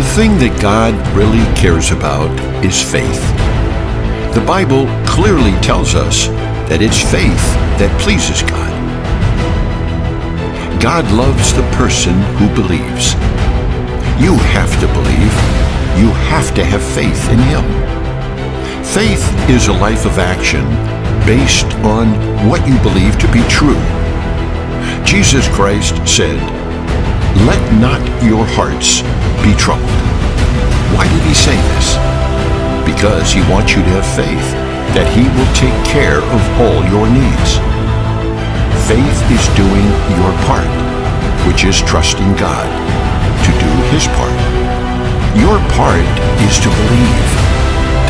The thing that God really cares about is faith. The Bible clearly tells us that it's faith that pleases God. God loves the person who believes. You have to believe. You have to have faith in Him. Faith is a life of action based on what you believe to be true. Jesus Christ said, "Let not your hearts be troubled." Why did He say this? Because He wants you to have faith that He will take care of all your needs. Faith is doing your part, which is trusting God to do His part. Your part is to believe.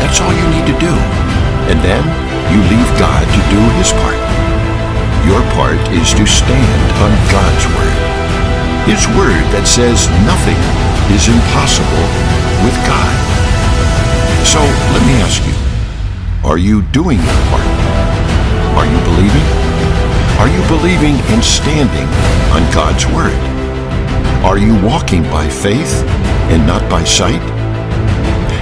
That's all you need to do. And then you leave God to do His part. Your part is to stand on God's Word. His Word that says nothing is impossible with God. So let me ask you, are you doing your part? Are you believing? Are you believing and standing on God's Word? Are you walking by faith and not by sight?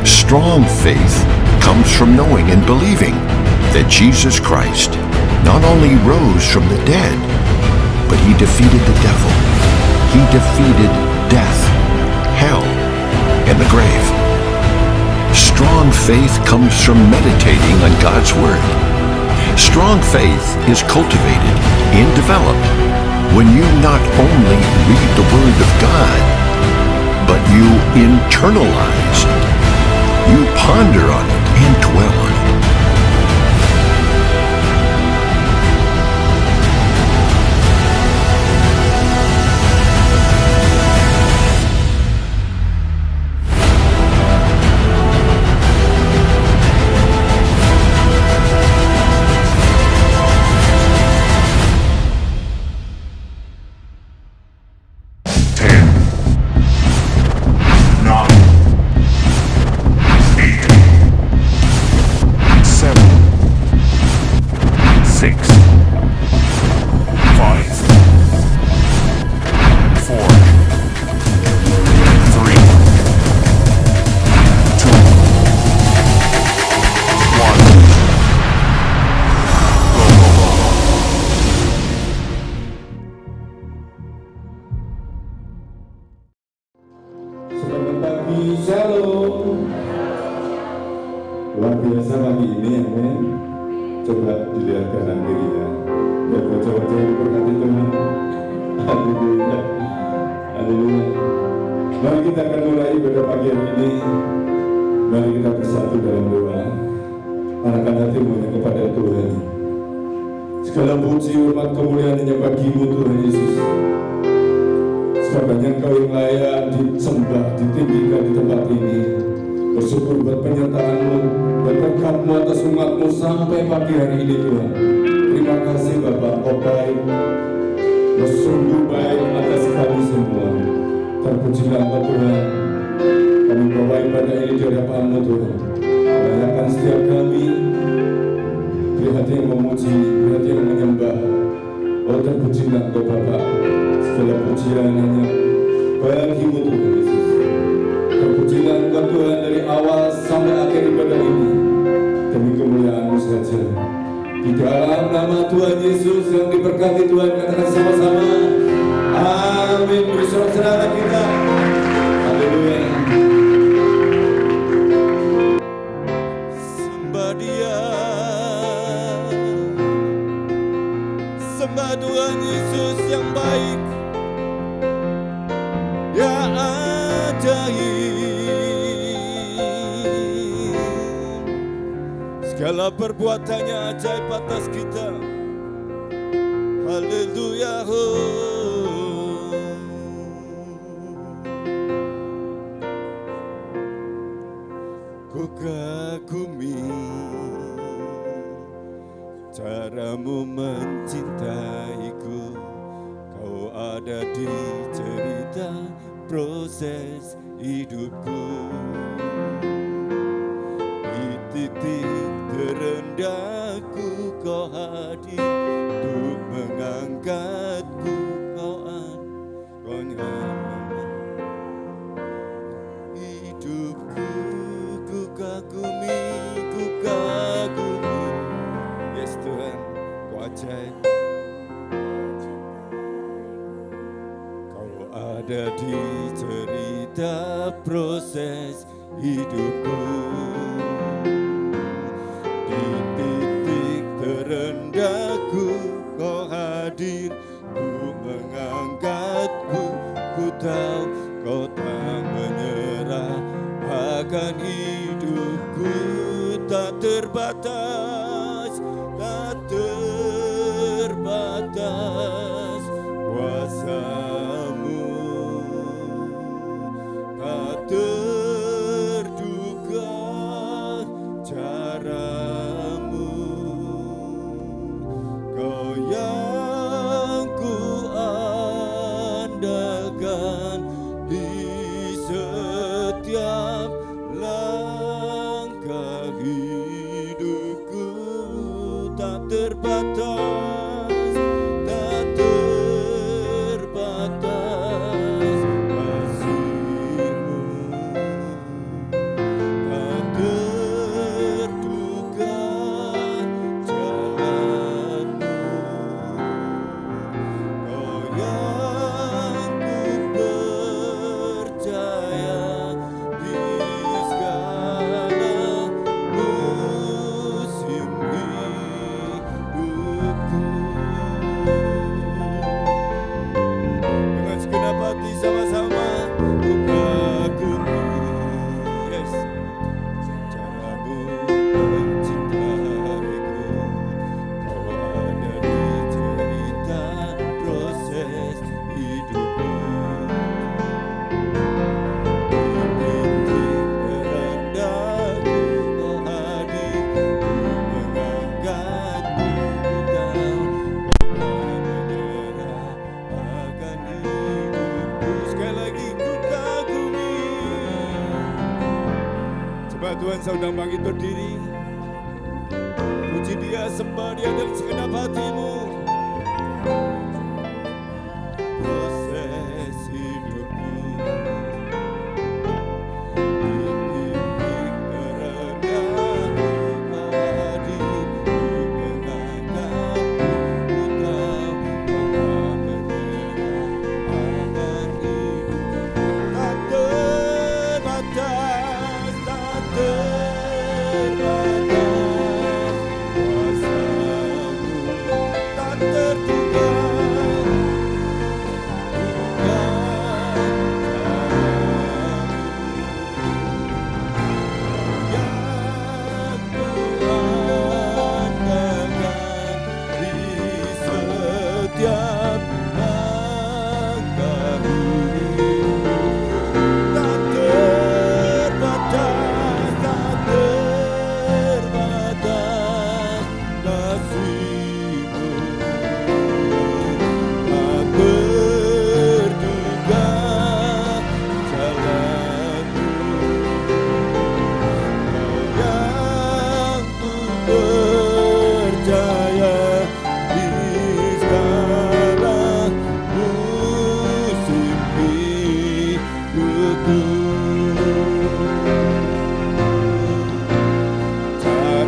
Strong faith comes from knowing and believing that Jesus Christ not only rose from the dead, but He defeated the devil. He defeated death, hell, and the grave. Strong faith comes from meditating on God's Word. Strong faith is cultivated and developed when you not only read the Word of God, but you internalize it. You ponder on it and dwell on it. Shalom. Luar biasa pagi ini, amin. Coba dilihat kanan kirinya. Dan baca-baca yang diberkati Tuhan. Haleluya. Haleluya. Mari kita akan mulai pada pagi hari ini. Mari kita bersatu dalam doa. Arahkan hatimu kepada Tuhan. Segala puji, hormat, kemuliaan hanya bagi-Mu Tuhan Yesus. Sebab Engkau yang layak disembah, ditinggikan di tempat ini. Bersyukur buat penyertaan-Mu dan berkat-Mu atas umat-Mu sampai pagi hari ini Tuhan. Terima kasih Bapak, Kau baik, sungguh baik atas kami semua. Terpujilah Engkau Tuhan. Kami bawa ibadah ini di hadapan-Mu Tuhan. Layakan setiap kami, beri hati yang memuji, beri hati yang menyembah. Oh terpujilah Engkau Bapak. Segala pujian hanya bagi-Mu Tuhan Yesus. Terpujilah Engkau Tuhan dari awal sampai akhir ibadah ini demi kemuliaan-Mu saja. Di dalam nama Tuhan Yesus yang diberkati Tuhan, katakan sama-sama amin. Beri sorak-sorai kita. Haleluya. Sembah Dia, sembah Tuhan Yesus yang baik, ya ajaib. Segala perbuatannya ajaib atas kita. Haleluya. Ku kagumi cara-Mu mencintaiku. Kau ada di cerita proses hidupku. Di titik terendahku Kau hadir untuk mengangkatku. Kau nyaman. ada di cerita proses hidupku. Di titik terendahku kau hadir, ku mengangkatku, ku tahu kau tak menyerah akan hidupku. Tak terbatas, tak terbatas kuasamu, tak terduga caramu. Kau yang ku andalkan di setiap langkah hidupku. Tak terbatas, tak terbatas kasih-Mu, tak terduga jalan-Mu. Kau yang ku percaya di segala musim hidupku. Dengan segenap hati sama-sama ku kagumi, yes, caramu mencintaiku. Kau ada di cerita proses hidupku. Di titik terendahku kau hadir, ku mengangkatku, ku tahu kau tak menyerah akan hidupku. Sekali lagi ku kagumi. Coba Tuhan saya undang bangkit berdiri. Puji Dia, sembah Dia dengan segenap hatimu. Proses hidupku. Di titik terendahku kau hadir, ku mengangkatku, ku tahu kau tak menyerah akan hidupku. Tak terbatas, tak terbatas kuasamu, tak terduga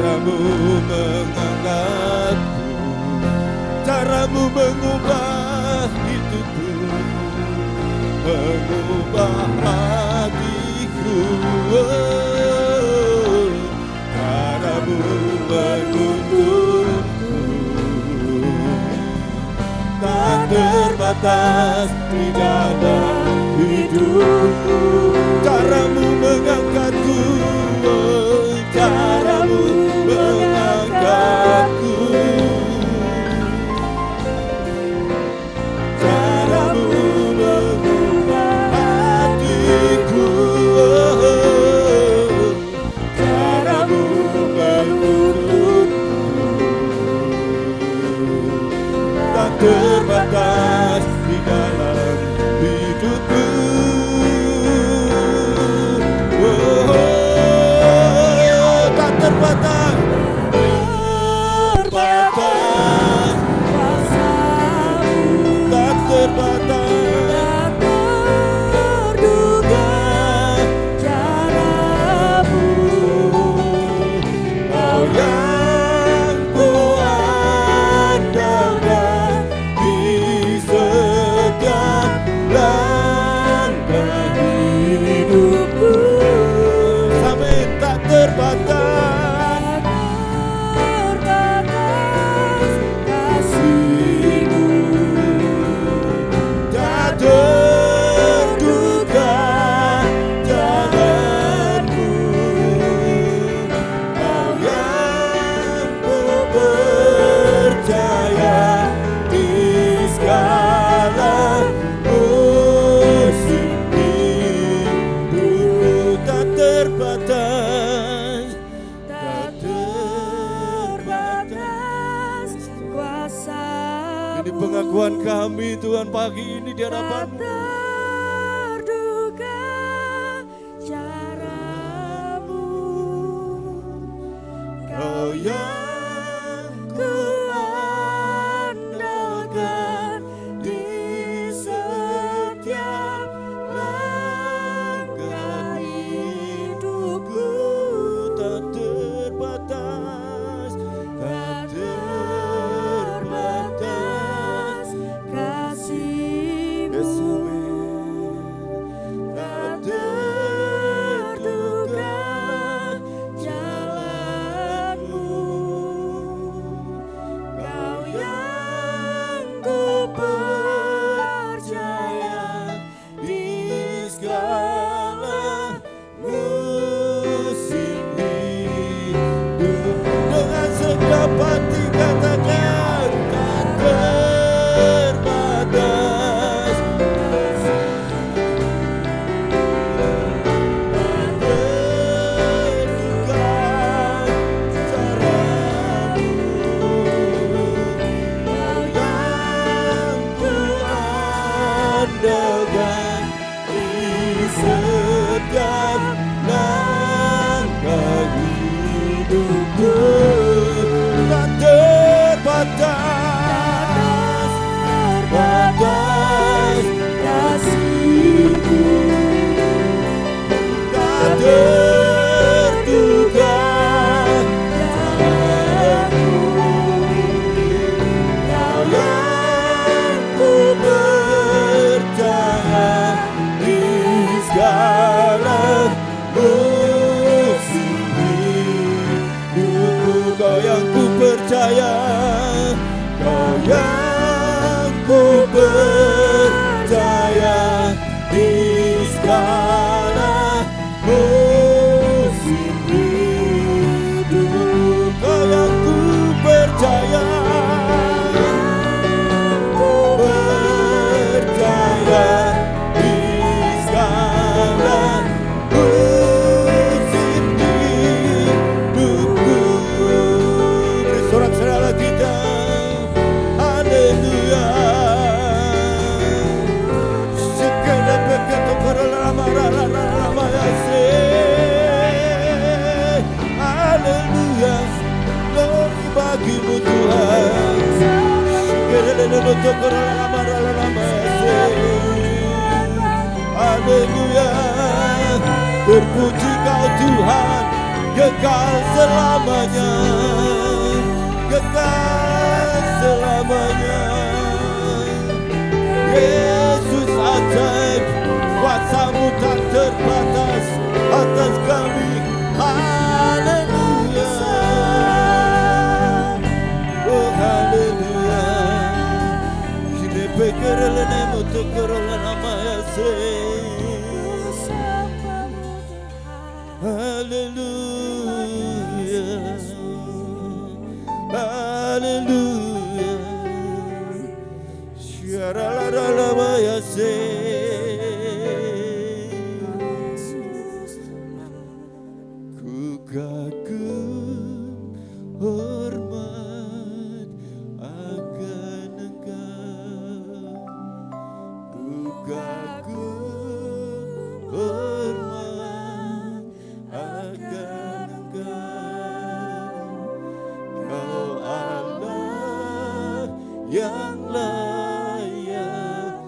caramu mengangkatku, caramu mengubah hidupku, mengubah hatiku. Caramu menuntunku, tak terbatas di dalam hidupku. Caramu mengangkatku, caramu mengangkatku, caramu mengubah hatiku, caramu menuntunku, tak terbatas di dalam hidupku. Tak terbatas, terbatas kuasamu, tak terbatas, tak terduga caramu. Kau yang ku andalkan di setiap langkah kami Tuhan pagi ini di hadapan-Mu. terduga caramu, Kau yang kuandalkan di setiap langkah hidupku. Tak terbatas, Tak terbatas kasih-Mu, Yesus, tak terduga jalan-Mu. Kau yang ku percaya di segala musim hidup. Dengan segenap hati katakan tak terbatas, terduga caramu. Kau yang kuandalkan di setiap langkah hidupku. Tak terbatas, batas kasih-Mu, tak terduga Kau yang ku percaya di segala musim hidupku. Kau yang ku percaya, Kau yang ku percaya di segala musim hidup. Kau yang ku percaya, percaya di segala musim hidupku. Beri sorak-sorai kita, haleluya. Segala begitu berlama-lama ya sih. Haleluya, glory bagi-Mu Tuhan. Segala begitu berlama-lama ya sih. Haleluya, terpuji Kau Tuhan, kekal selamanya, kekal selamanya. Yesus ajaib, kuasa-Mu tak terbatas atas kami. Haleluya, oh haleluya. Kini pekerele motokorole nama Yesus. Haleluya, haleluya. Syaralalalama Yesus. Ku kagum hormat akan Engkau. Ku kagum hormat akan Engkau. Kau Allah yang layak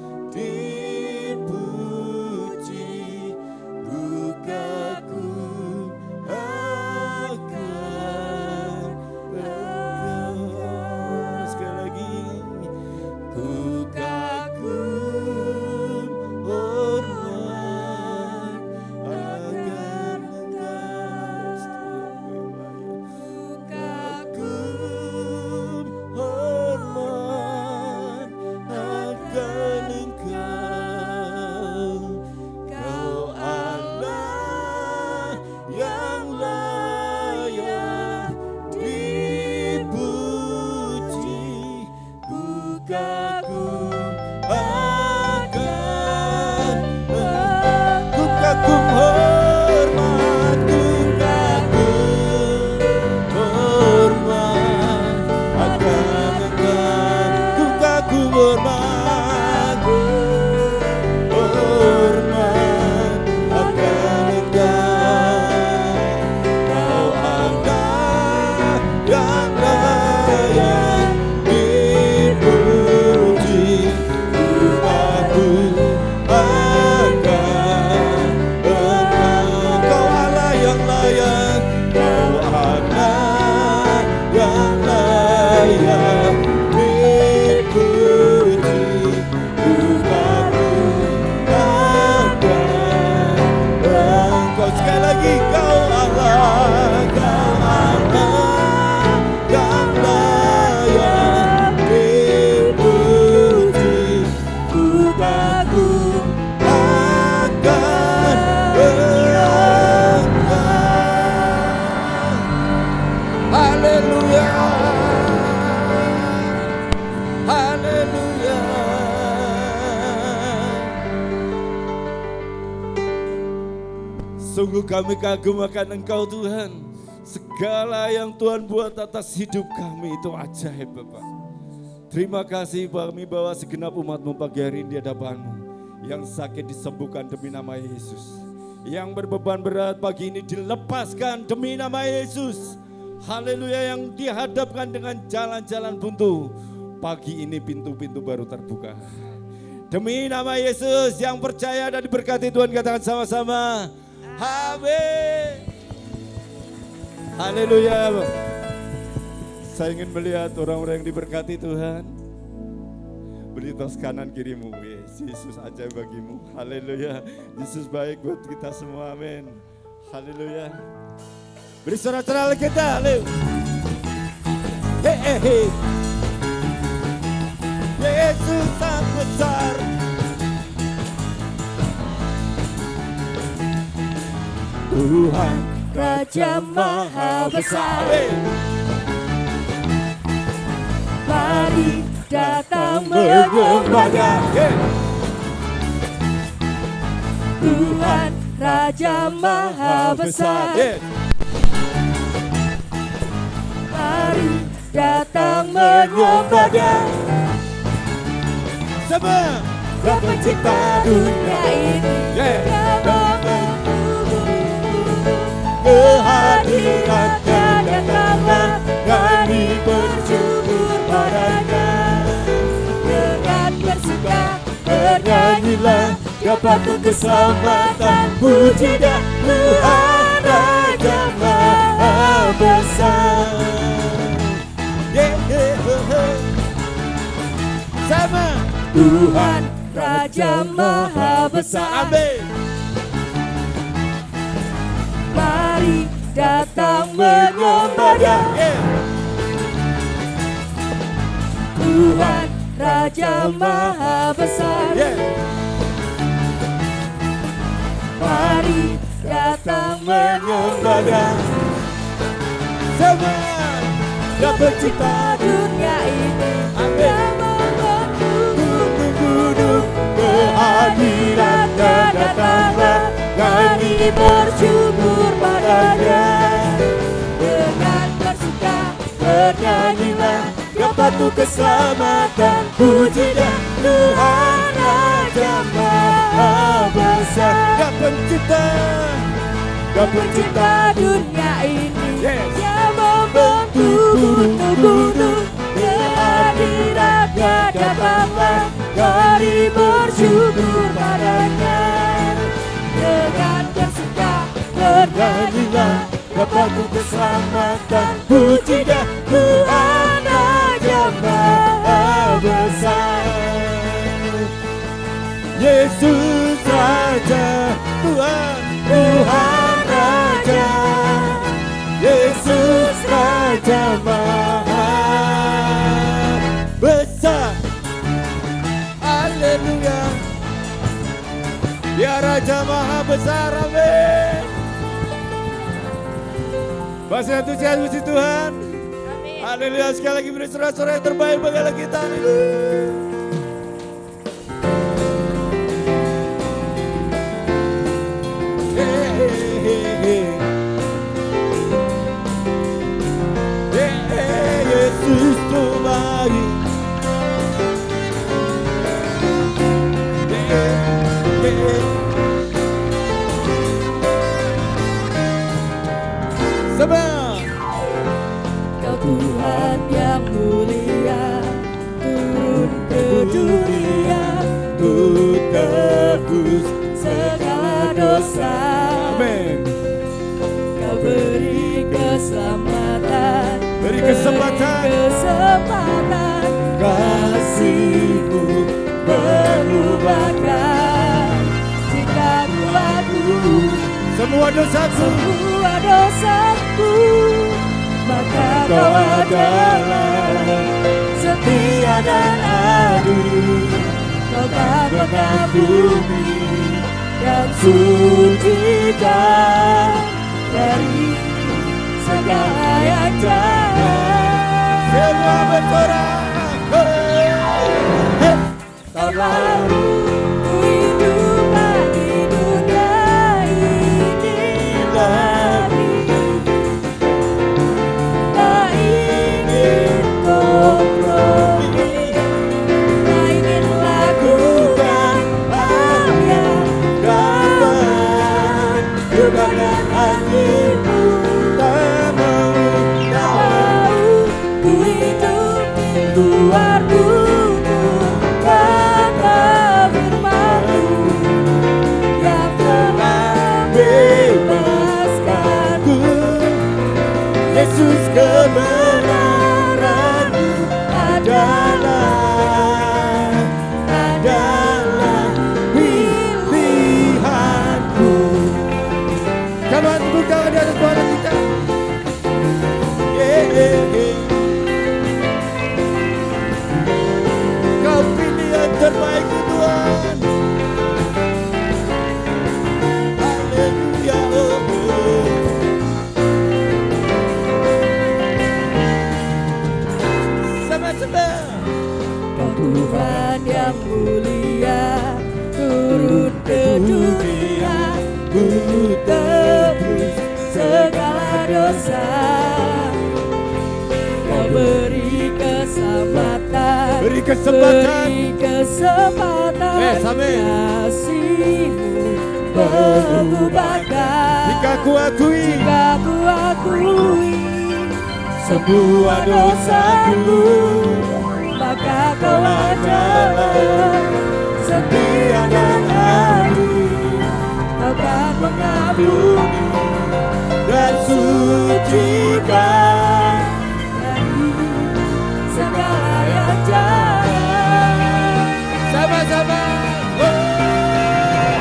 Sungguh kami kagum akan Engkau Tuhan. Segala yang Tuhan buat atas hidup kami itu ajaib Bapak. Terima kasih kami bawa segenap umat-Mu pagi hari ini di hadapan-Mu. Yang sakit disembuhkan demi nama Yesus. Yang berbeban berat pagi ini dilepaskan demi nama Yesus. Haleluya, yang dihadapkan dengan jalan-jalan buntu. Pagi ini pintu-pintu baru terbuka. Demi nama Yesus, yang percaya dan diberkati Tuhan katakan sama-sama. Amin. Haleluya. Saya ingin melihat orang-orang yang diberkati Tuhan. Beri tos kanan kirimu. Yesus aja bagimu. Haleluya. Yesus baik buat kita semua. Amin. Haleluya. Beri sorak-sorak kita. Hehehe. Yesus sangat besar. Tuhan Raja Maha Besar. Mari datang menyembahnya. Tuhan Raja Maha Besar. Mari datang menyembahnya. Sama Yang pencipta dunia ini, yang kehadirannya datanglah, kami bersyukur padanya. Dengan bersuka bernyanyilah, dapat keselamatan, puji dia Tuhan Raja Maha Besar. sama Tuhan Raja Maha Besar. Amin. Mari datang menyembah Dia. Tuhan Raja Maha Besar. Mari datang menyembah Dia. Sama Yang pencipta dunia ini, yang membentuk kehadiran-Nya datanglah, kami bersyukur padanya. Dengan bersuka bernyanyilah, yang patut keselamatan, puji Dia Tuhan Raja Maha Besar. Yang pencipta dunia ini, yang membentuk gunung-gunung, kehadiran-Nya datanglah, kami bersyukur padanya. Dengan bersuka bernyanyilah, dapat keselamatan, puji Dia Tuhan Raja Maha Besar. Yesus Raja, Tuhan Raja, Yesus Raja Maha Besar. Haleluya. Dia Raja Maha Besar. Amin. Masih antusias puji Tuhan. Haleluya. Sekali lagi beri sorak-sorak yang terbaik bagi kita. Haleluya. Yesus kembali. Sebab Kau Tuhan yang mulia, turun ke dunia, Ku tebus. segala dosa. Amin. Kau beri keselamatan, Beri kesempatan. kasih-Mu melupakan jika Tuhanku Semua dosaku, semua dosaku, maka Kau adalah setia dan adil. Kau tak mengampuni dan sucikan dari segala yang jahat. semua bersorak. Kau lalu hidup di dunia ini, yang mulia turun ke dunia, ku tebus segala dosa. Kau beri keselamatan, Beri kesempatan. beri kesempatan. Amin. Kasih-Mu mengubahkan. Jika ku akui semua dosaku, maka Kau adalah setia dan adil. Kau akan mengampuni dan sucikan dari segala yang jahat. sama-sama.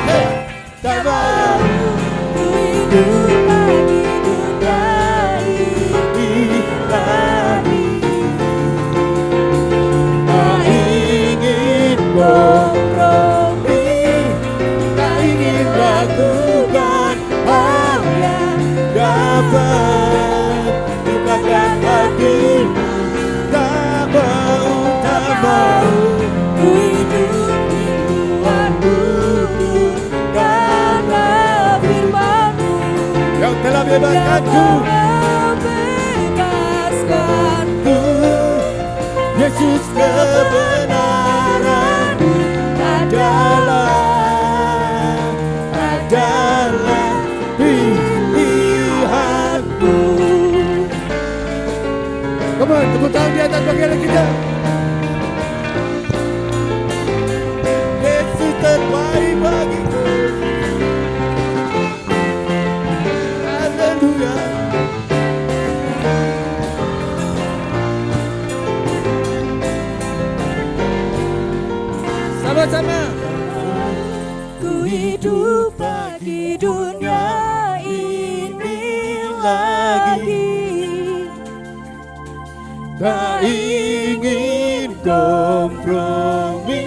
Hey, sama. Ku hidup lagi dunia ini lagi. Tak ingin kompromi, tak ingin lakukan hal yang Dapat lupakan hatimu, tak mau. ku hidup di Tuhan-Mu karena firman-Mu Yang telah bebaskanku, membebaskanku. Yesus kebenaran adalah pilihanku. Come on, tepuk tangan di atas bagian kita. Yesus terbaik bagiku. Haleluya. Sama-sama. Ku hidup bagi dunia ini lagi. Tak ingin kompromi,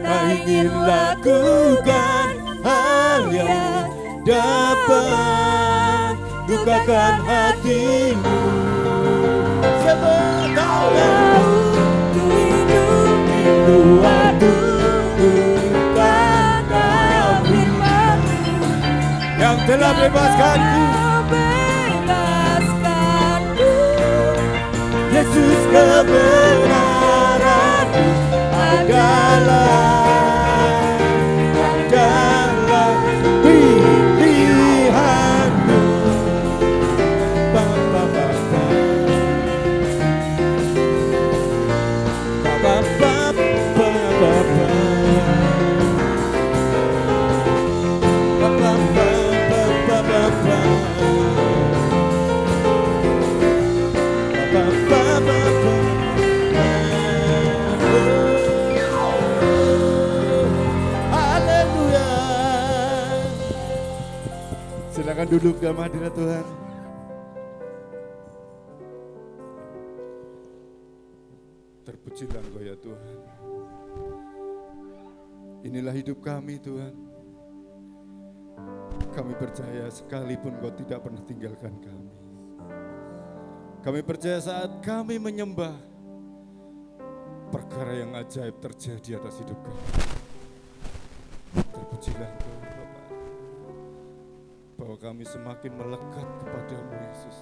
tak ingin lakukan hal yang dapat dukakan hatimu. Siapa tahu Ku hidup di Tuhan-Mu karena firman-Mu yang telah bebaskanku. membebaskanku. Yesus kebenaran adalah pilihanmu. Ba, ba, ba, ba. Ba, ba, ba, ba, ba, ba. Ba, ba, ba, ba, ba, ba, ba. Ba, ba, ba, ba. Haleluya. Silakan duduk dalam hadirat Tuhan. Terpujilah Engkau ya Tuhan. Inilah hidup kami Tuhan. Kami percaya sekalipun Kau tidak pernah tinggalkan kami. Kami percaya saat kami menyembah, perkara yang ajaib terjadi atas hidup kami. Terpujilah Engkau Bapa, bahwa kami semakin melekat kepadamu Yesus.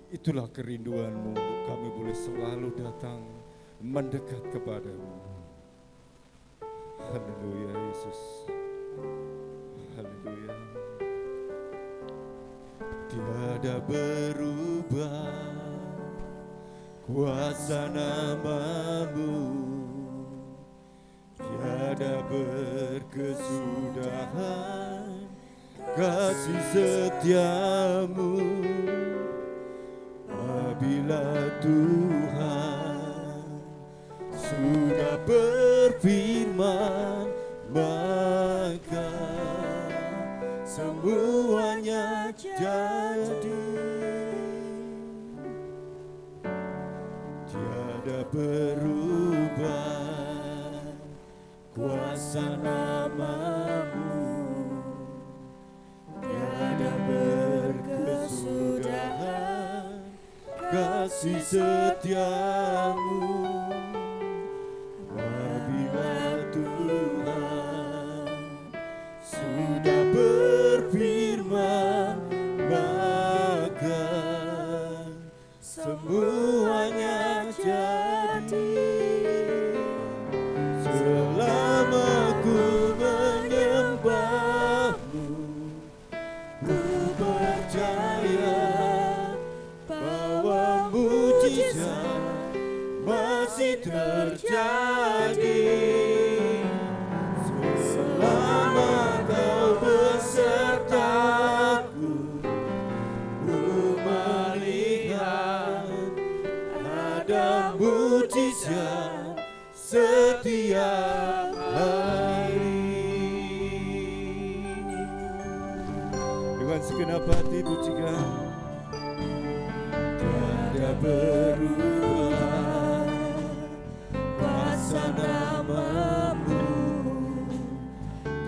Itulah kerinduan-Mu untuk kami boleh selalu datang mendekat kepadamu. Haleluya Yesus. Haleluya. Tiada berubah kuasa nama-Mu, tiada berkesudahan kasih setia-Mu. Apabila Tuhan sudah berfirman, maka semuanya jadi. Tiada berubah kuasa nama-Mu, tiada berkesudahan kasih setia-Mu. hari. Dengan segenap hati pujikan. Tiada berubah kuasa nama-Mu,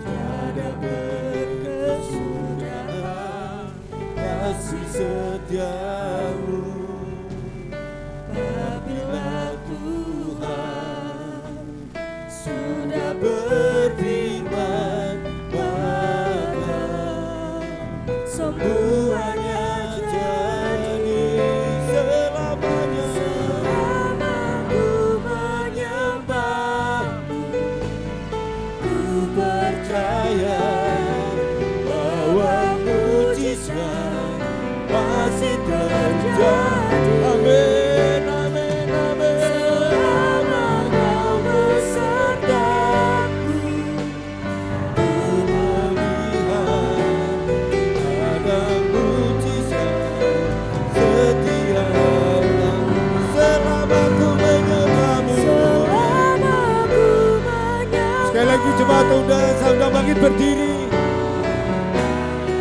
tiada berkesudahan kasih setia-Mu. Apabila Tuhan sudah berfirman, maka semuanya jadi selamanya. Selama ku menyembah-Mu, ku percaya bahwa mujizat masih terjadi. Amin, amin, amin. Selama Kau besertaku, ku melihat ada mujizat setiap hari. Selama ku menyembah-Mu. Selama ku menyembah-Mu. Sekali lagi jemaat undang bangkit berdiri.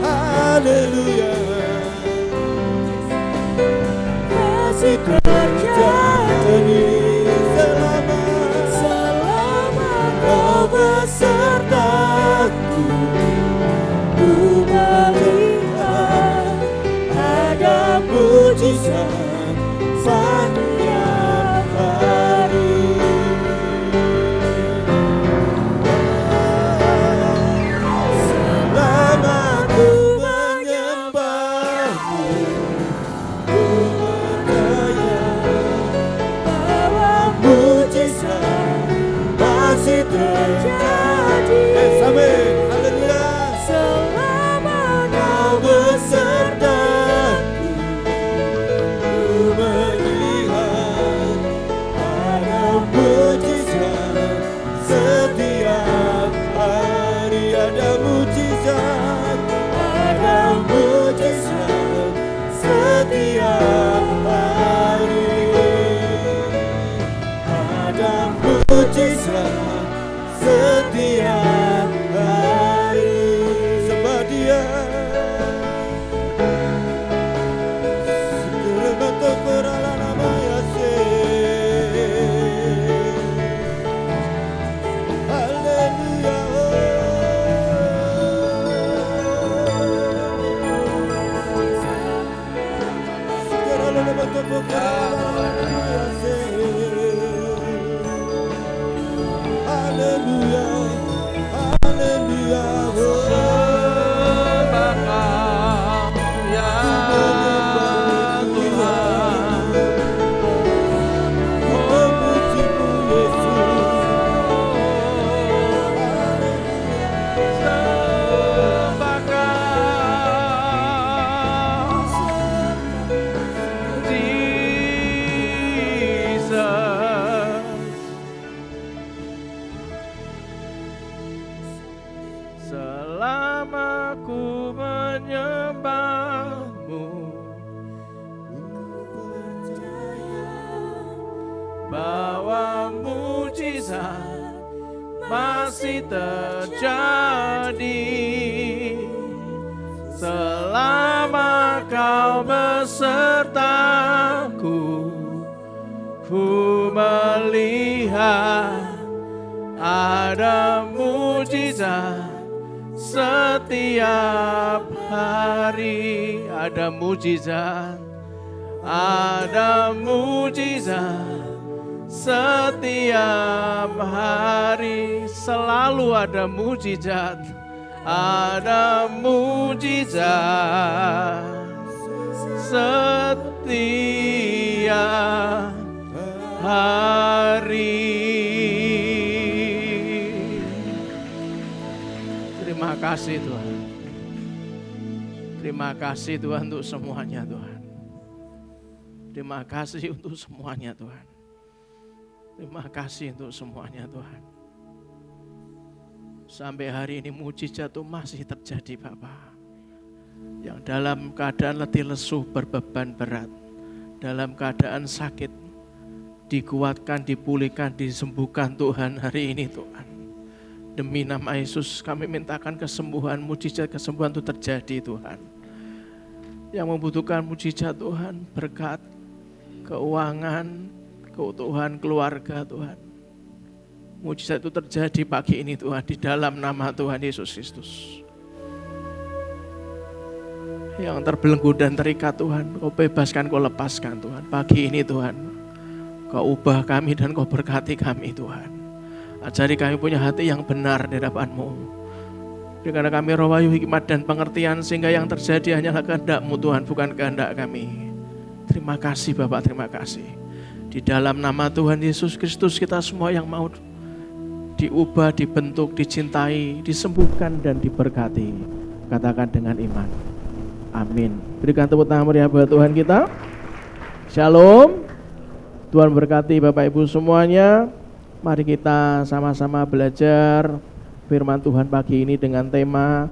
Haleluya. Masih terjadi selama Kau besertaku, ku melihat ada mujizat setiap hari. Selama ku menyembah-Mu, ku percaya bahwa mujizat masih terjadi. Amin. Haleluya. Selama Kau besertaku, ku melihat ada mujizat setiap hari. Ada mujizat, ada mujizat setiap hari. Ada mujizat setiap hari. Sembah Dia. Segala bentuk nama Yesus. Haleluya. Segala bentuk nama Yesus. Haleluya, haleluya. Selama ku menyembah-Mu, ku percaya bahwa mujizat masih terjadi. Selama Kau besertaku, ku melihat ada mujizat setiap hari. Ada mujizat, ada mujizat setiap hari. Selalu ada mujizat, ada mujizat setiap hari. Terima kasih Tuhan. Terima kasih Tuhan untuk semuanya Tuhan. Terima kasih untuk semuanya Tuhan. Terima kasih untuk semuanya Tuhan. Sampai hari ini mujizat itu masih terjadi Bapak. Yang dalam keadaan letih lesu berbeban berat, dalam keadaan sakit, dikuatkan, dipulihkan, disembuhkan Tuhan hari ini Tuhan. Demi nama Yesus kami mintakan kesembuhan, mujizat kesembuhan itu terjadi Tuhan. Yang membutuhkan mujizat Tuhan, berkat, keuangan, keutuhan keluarga Tuhan. Mujizat itu terjadi pagi ini Tuhan, di dalam nama Tuhan Yesus Kristus. Yang terbelenggu dan terikat Tuhan, Kau bebaskan, Kau lepaskan Tuhan. Pagi ini Tuhan, Kau ubah kami dan Kau berkati kami Tuhan. Ajari kami punya hati yang benar di hadapan-Mu. Karena kami roh wahyu, hikmat dan pengertian, sehingga yang terjadi hanyalah kehendak-Mu Tuhan, bukan kehendak kami. Terima kasih Bapak, terima kasih. Di dalam nama Tuhan Yesus Kristus, kita semua yang mau diubah, dibentuk, dicintai, disembuhkan dan diberkati. Katakan dengan iman. Amin. Berikan tepuk tangan meriah buat Tuhan kita. Shalom. Tuhan berkati Bapak Ibu semuanya. Mari kita sama-sama belajar firman Tuhan pagi ini dengan tema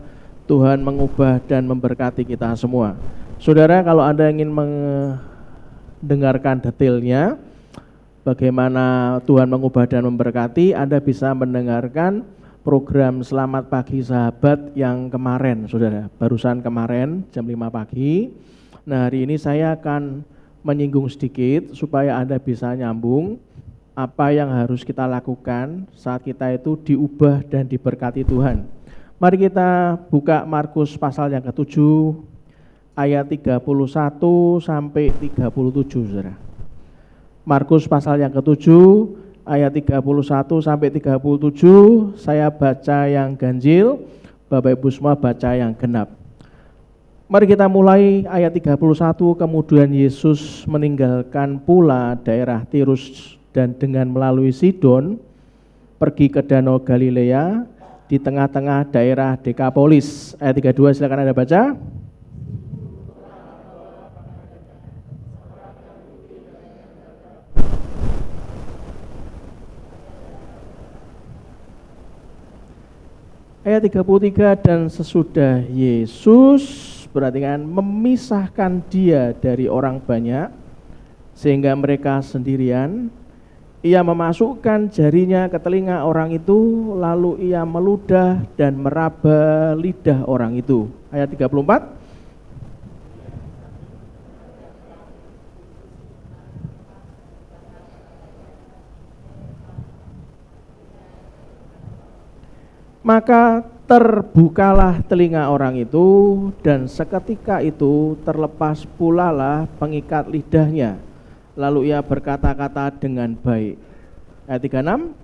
Tuhan mengubah dan memberkati kita semua. Saudara, kalau Anda ingin mendengarkan detailnya bagaimana Tuhan mengubah dan memberkati, Anda bisa mendengarkan program Selamat Pagi Sahabat yang kemarin, saudara. Barusan kemarin jam 5 pagi. Nah, hari ini saya akan menyinggung sedikit supaya Anda bisa nyambung apa yang harus kita lakukan saat kita itu diubah dan diberkati Tuhan. Mari kita buka Markus pasal yang ke-7 ayat 31 sampai 37, saudara. Markus pasal yang ke-7 ayat 31 sampai 37, saya baca yang ganjil, Bapak Ibu semua baca yang genap. Mari kita mulai ayat 31. Kemudian Yesus meninggalkan pula daerah Tirus dan dengan melalui Sidon pergi ke Danau Galilea di tengah-tengah daerah Dekapolis. Ayat 32 silakan Anda baca. Ayat 33, dan sesudah Yesus perhatikan memisahkan dia dari orang banyak sehingga mereka sendirian, ia memasukkan jarinya ke telinga orang itu, lalu ia meludah dan meraba lidah orang itu. Ayat 34. Maka terbukalah telinga orang itu, dan seketika itu terlepas pulalah pengikat lidahnya. Lalu ia berkata-kata dengan baik. Ayat 36.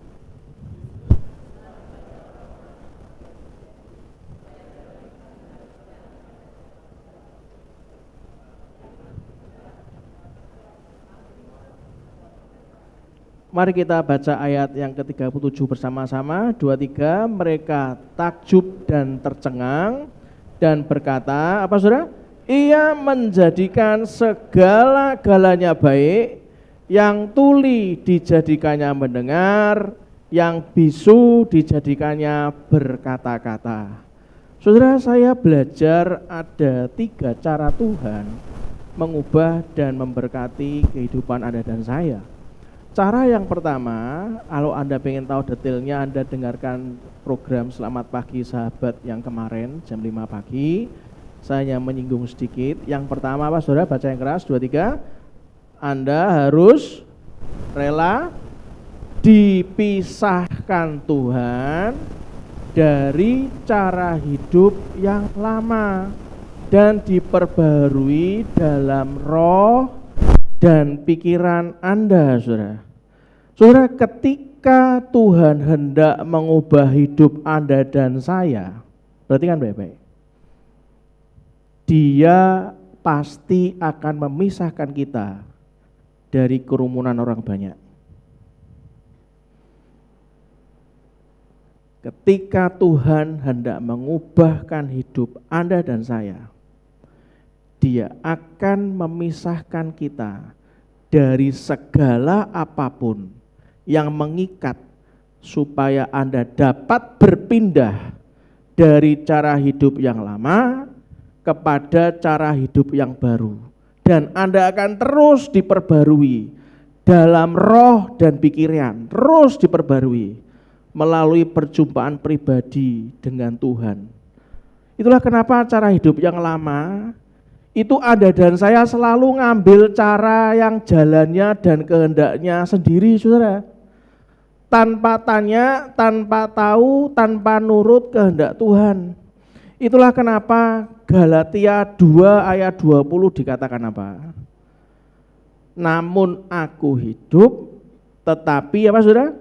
Mari kita baca ayat yang ke-37 bersama-sama. 2, 3. Mereka takjub dan tercengang dan berkata, apa saudara? Ia menjadikan segala-galanya baik, yang tuli dijadikannya mendengar, yang bisu dijadikannya berkata-kata. Saudara, saya belajar ada 3 cara Tuhan mengubah dan memberkati kehidupan Anda dan saya. Cara yang pertama, kalau Anda pengen tahu detailnya, Anda dengarkan program Selamat Pagi Sahabat yang kemarin jam 5 pagi. Saya hanya menyinggung sedikit. Yang pertama apa saudara? Baca yang keras. 2, 3. Anda harus rela dipisahkan Tuhan dari cara hidup yang lama dan diperbarui dalam roh dan pikiran Anda, saudara. Saudara, ketika Tuhan hendak mengubah hidup Anda dan saya, perhatikan baik-baik. Dia pasti akan memisahkan kita dari kerumunan orang banyak. Ketika Tuhan hendak mengubahkan hidup Anda dan saya, Dia akan memisahkan kita dari segala apapun yang mengikat supaya Anda dapat berpindah dari cara hidup yang lama kepada cara hidup yang baru. Dan Anda akan terus diperbarui dalam roh dan pikiran, terus diperbarui melalui perjumpaan pribadi dengan Tuhan. Itulah kenapa cara hidup yang lama itu Anda dan saya selalu ngambil cara yang jalannya dan kehendaknya sendiri, saudara. Tanpa tanya, tanpa tahu, tanpa nurut kehendak Tuhan. Itulah kenapa Galatia 2 ayat 20 dikatakan apa? Namun aku hidup, tetapi apa saudara?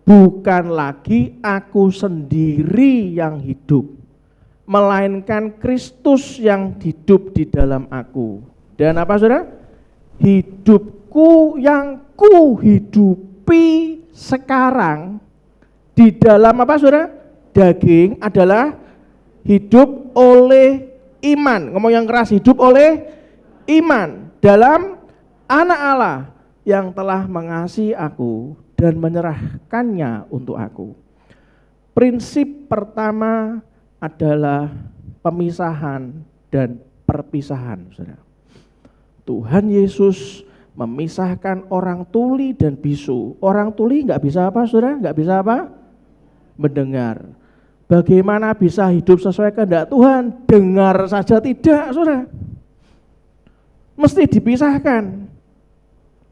Bukan lagi aku sendiri yang hidup, melainkan Kristus yang hidup di dalam aku. Dan apa saudara? Hidupku yang ku hidupi sekarang di dalam apa saudara? Daging adalah hidup oleh iman. Ngomong yang keras, hidup oleh iman dalam Anak Allah yang telah mengasihi aku dan menyerahkannya untuk aku. Prinsip pertama adalah pemisahan dan perpisahan, saudara. Tuhan Yesus memisahkan orang tuli dan bisu. Orang tuli nggak bisa apa, saudara? Nggak bisa apa? Mendengar. Bagaimana bisa hidup sesuai kehendak Tuhan? Dengar saja tidak, saudara. Mesti dipisahkan.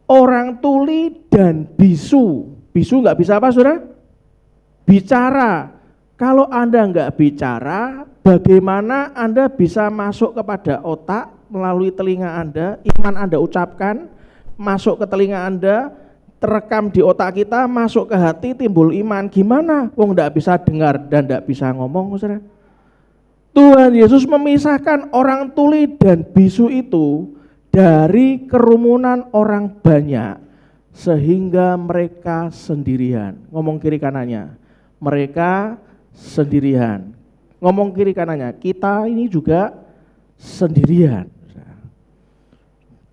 Orang tuli dan bisu. Bisu nggak bisa apa, saudara? Bicara. Kalau Anda nggak bicara, bagaimana Anda bisa masuk kepada otak melalui telinga Anda, iman Anda ucapkan, masuk ke telinga Anda, terekam di otak kita, masuk ke hati, timbul iman. Gimana? Wong nggak bisa dengar dan nggak bisa ngomong, saudara. Tuhan Yesus memisahkan orang tuli dan bisu itu dari kerumunan orang banyak sehingga mereka sendirian. Ngomong kiri kanannya, mereka sendirian. Ngomong kiri kanannya, kita ini juga sendirian.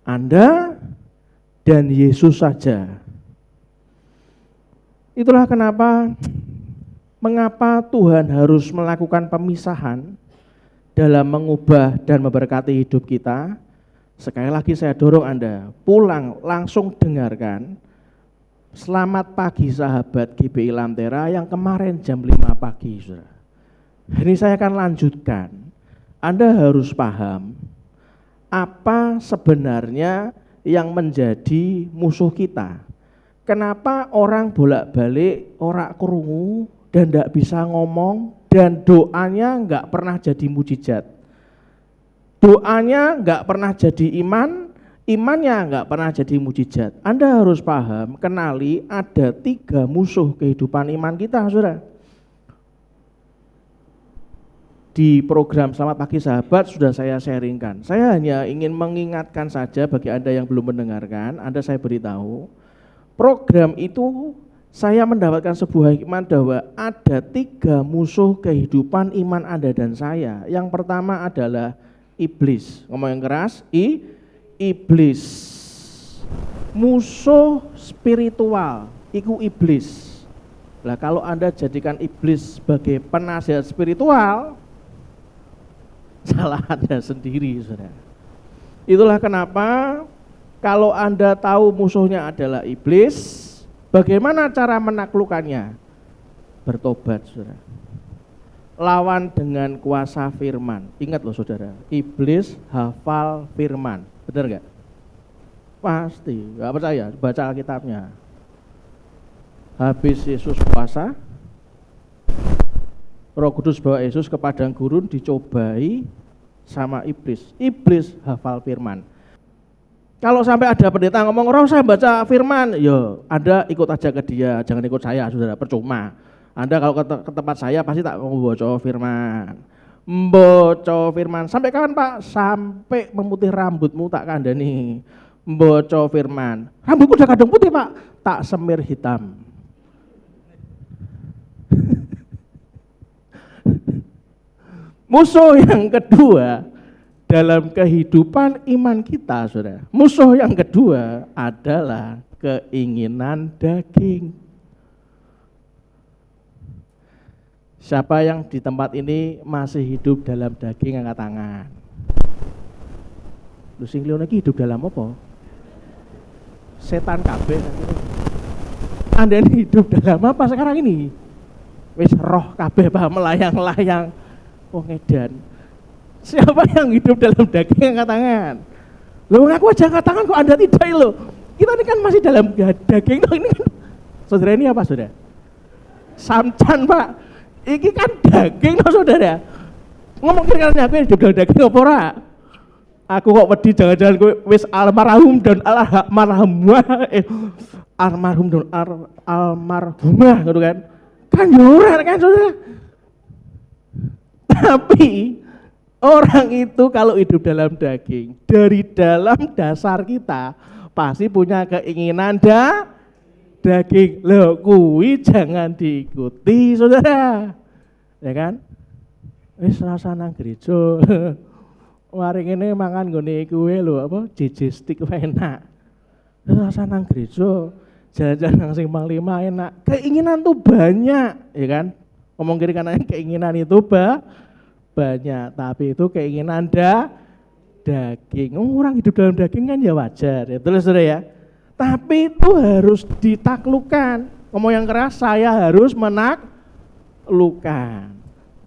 Anda dan Yesus saja. Itulah mengapa Tuhan harus melakukan pemisahan dalam mengubah dan memberkati hidup kita. Sekali lagi saya dorong Anda, pulang langsung dengarkan Selamat Pagi Sahabat GBI Lamtera yang kemarin jam 5 pagi. Saudara. Ini saya akan lanjutkan. Anda harus paham apa sebenarnya yang menjadi musuh kita. Kenapa orang bolak-balik ora krungu dan tidak bisa ngomong dan doanya enggak pernah jadi mujizat. Doanya enggak pernah jadi iman, imannya enggak pernah jadi mujizat. Anda harus paham, kenali ada 3 musuh kehidupan iman kita, saudara. Di program Selamat Pagi Sahabat sudah saya sharingkan. Saya hanya ingin mengingatkan saja bagi Anda yang belum mendengarkan, Anda saya beritahu, program itu saya mendapatkan sebuah hikmat bahwa ada 3 musuh kehidupan iman Anda dan saya. Yang pertama adalah iblis. Ngomong yang keras, iblis. Musuh spiritual, itu iblis. Nah, kalau Anda jadikan iblis sebagai penasihat spiritual, salah Anda sendiri, saudara. Itulah kenapa kalau Anda tahu musuhnya adalah iblis, bagaimana cara menaklukkannya? Bertobat, saudara. Lawan dengan kuasa firman. Ingat loh saudara, iblis hafal firman. Benar enggak? Pasti, enggak percaya, baca Alkitabnya. Habis Yesus puasa, Roh Kudus bawa Yesus ke padang gurun, dicobai sama iblis. Iblis hafal firman. Kalau sampai ada pendeta ngomong, "Roh saya baca firman," yo, Anda ikut aja ke dia, jangan ikut saya, saudara, percuma. Anda kalau ke tempat saya pasti tak mau baca firman. Baca firman. Sampai kapan, Pak? Sampai memutih rambutmu tak kandani. Baca firman. Rambutku udah kadang putih, Pak. Tak semir hitam. Musuh yang kedua dalam kehidupan iman kita, saudara. Musuh yang kedua adalah keinginan daging. Siapa yang di tempat ini masih hidup dalam daging, angkat tangan. Lu sing liyane iki hidup dalam apa? setan kabeh. Anda ini hidup dalam apa sekarang ini? Wis roh kabeh bah melayang-layang. Oh ngedan. Siapa yang hidup dalam daging angkat tangan? Loh aku aja angkat tangan kok Anda tidak loh. Kita ini kan masih dalam daging loh ini kan. Saudara ini apa saudara? Samcan Pak. Ini kan daging loh saudara. Ngomong kira-kira aku hidup dalam daging apa ora? Aku kok wedi jangan-jangan kowe wis almarhum dan almarhum dan almarhumah gitu kan. Kan ora kan saudara. Tapi orang itu kalau hidup dalam daging, dari dalam dasar kita pasti punya keinginan daging. Loh, kuwi jangan diikuti, saudara. Ya kan? Wis rasa nang gereja. Mari ngene mangan nggone kuwe lho apa JJ stick enak. Rasa nang gereja, jajan nang Simpang 5 enak. Keinginan tuh banyak, ya kan? Ngomong kiri kanan keinginan itu banyak, tapi itu keinginan daging. Orang hidup dalam daging kan ya wajar, ya terus ya. Tapi itu harus ditaklukkan. Ngomong yang keras, saya harus menaklukkan.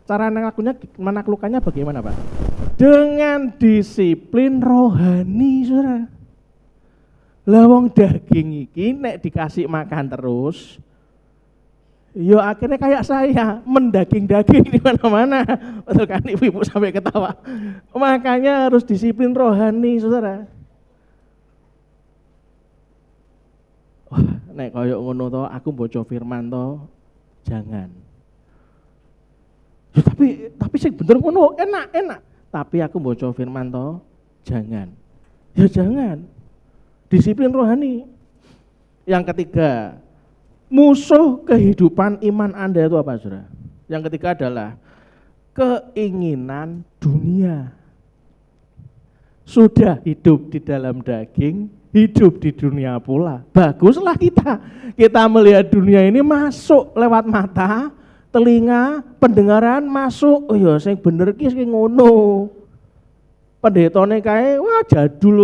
Cara menaklukkannya bagaimana Pak? Dengan disiplin rohani, saudara. Lawang daging iki nek dikasih makan terus, yo akhirnya kayak saya mendaging-daging di mana-mana. Betul kan ibu-ibu sampai ketawa. Makanya harus disiplin rohani, saudara. Wah, nek koyo ngono to, aku baca firman to, jangan. Ya, tapi sing bener ngono, enak. Tapi aku baca firman to, jangan. Ya jangan. Disiplin rohani. Yang ketiga, musuh kehidupan iman Anda itu apa, saudara? Yang ketiga adalah keinginan dunia. Sudah hidup di dalam daging, hidup di dunia pula. Baguslah kita melihat dunia ini masuk lewat mata, telinga, pendengaran masuk. Oh ya, sing bener ki sing ngono. Pendetane kae wah jadul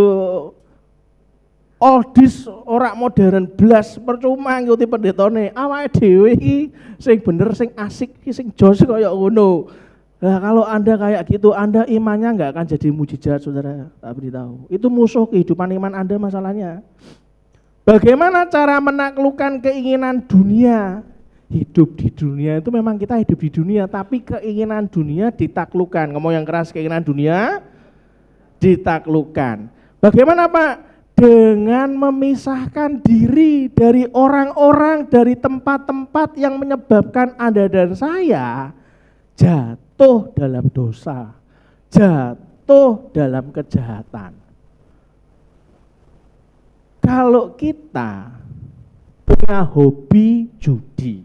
oldies ora modern blas, percuma ngikuti pendetane. Awake dhewe iki sing bener, sing asik, sing jos kaya ngono. Nah, kalau Anda kayak gitu, Anda imannya enggak akan jadi mujizat, saudara. Tak beritahu. Itu musuh kehidupan iman Anda masalahnya. Bagaimana cara menaklukkan keinginan dunia? Hidup di dunia itu memang kita hidup di dunia, tapi keinginan dunia ditaklukkan. Ngomong yang keras, keinginan dunia ditaklukkan. Bagaimana Pak? Dengan memisahkan diri dari orang-orang, dari tempat-tempat yang menyebabkan Anda dan saya jatuh dalam dosa, jatuh dalam kejahatan. Kalau kita punya hobi judi,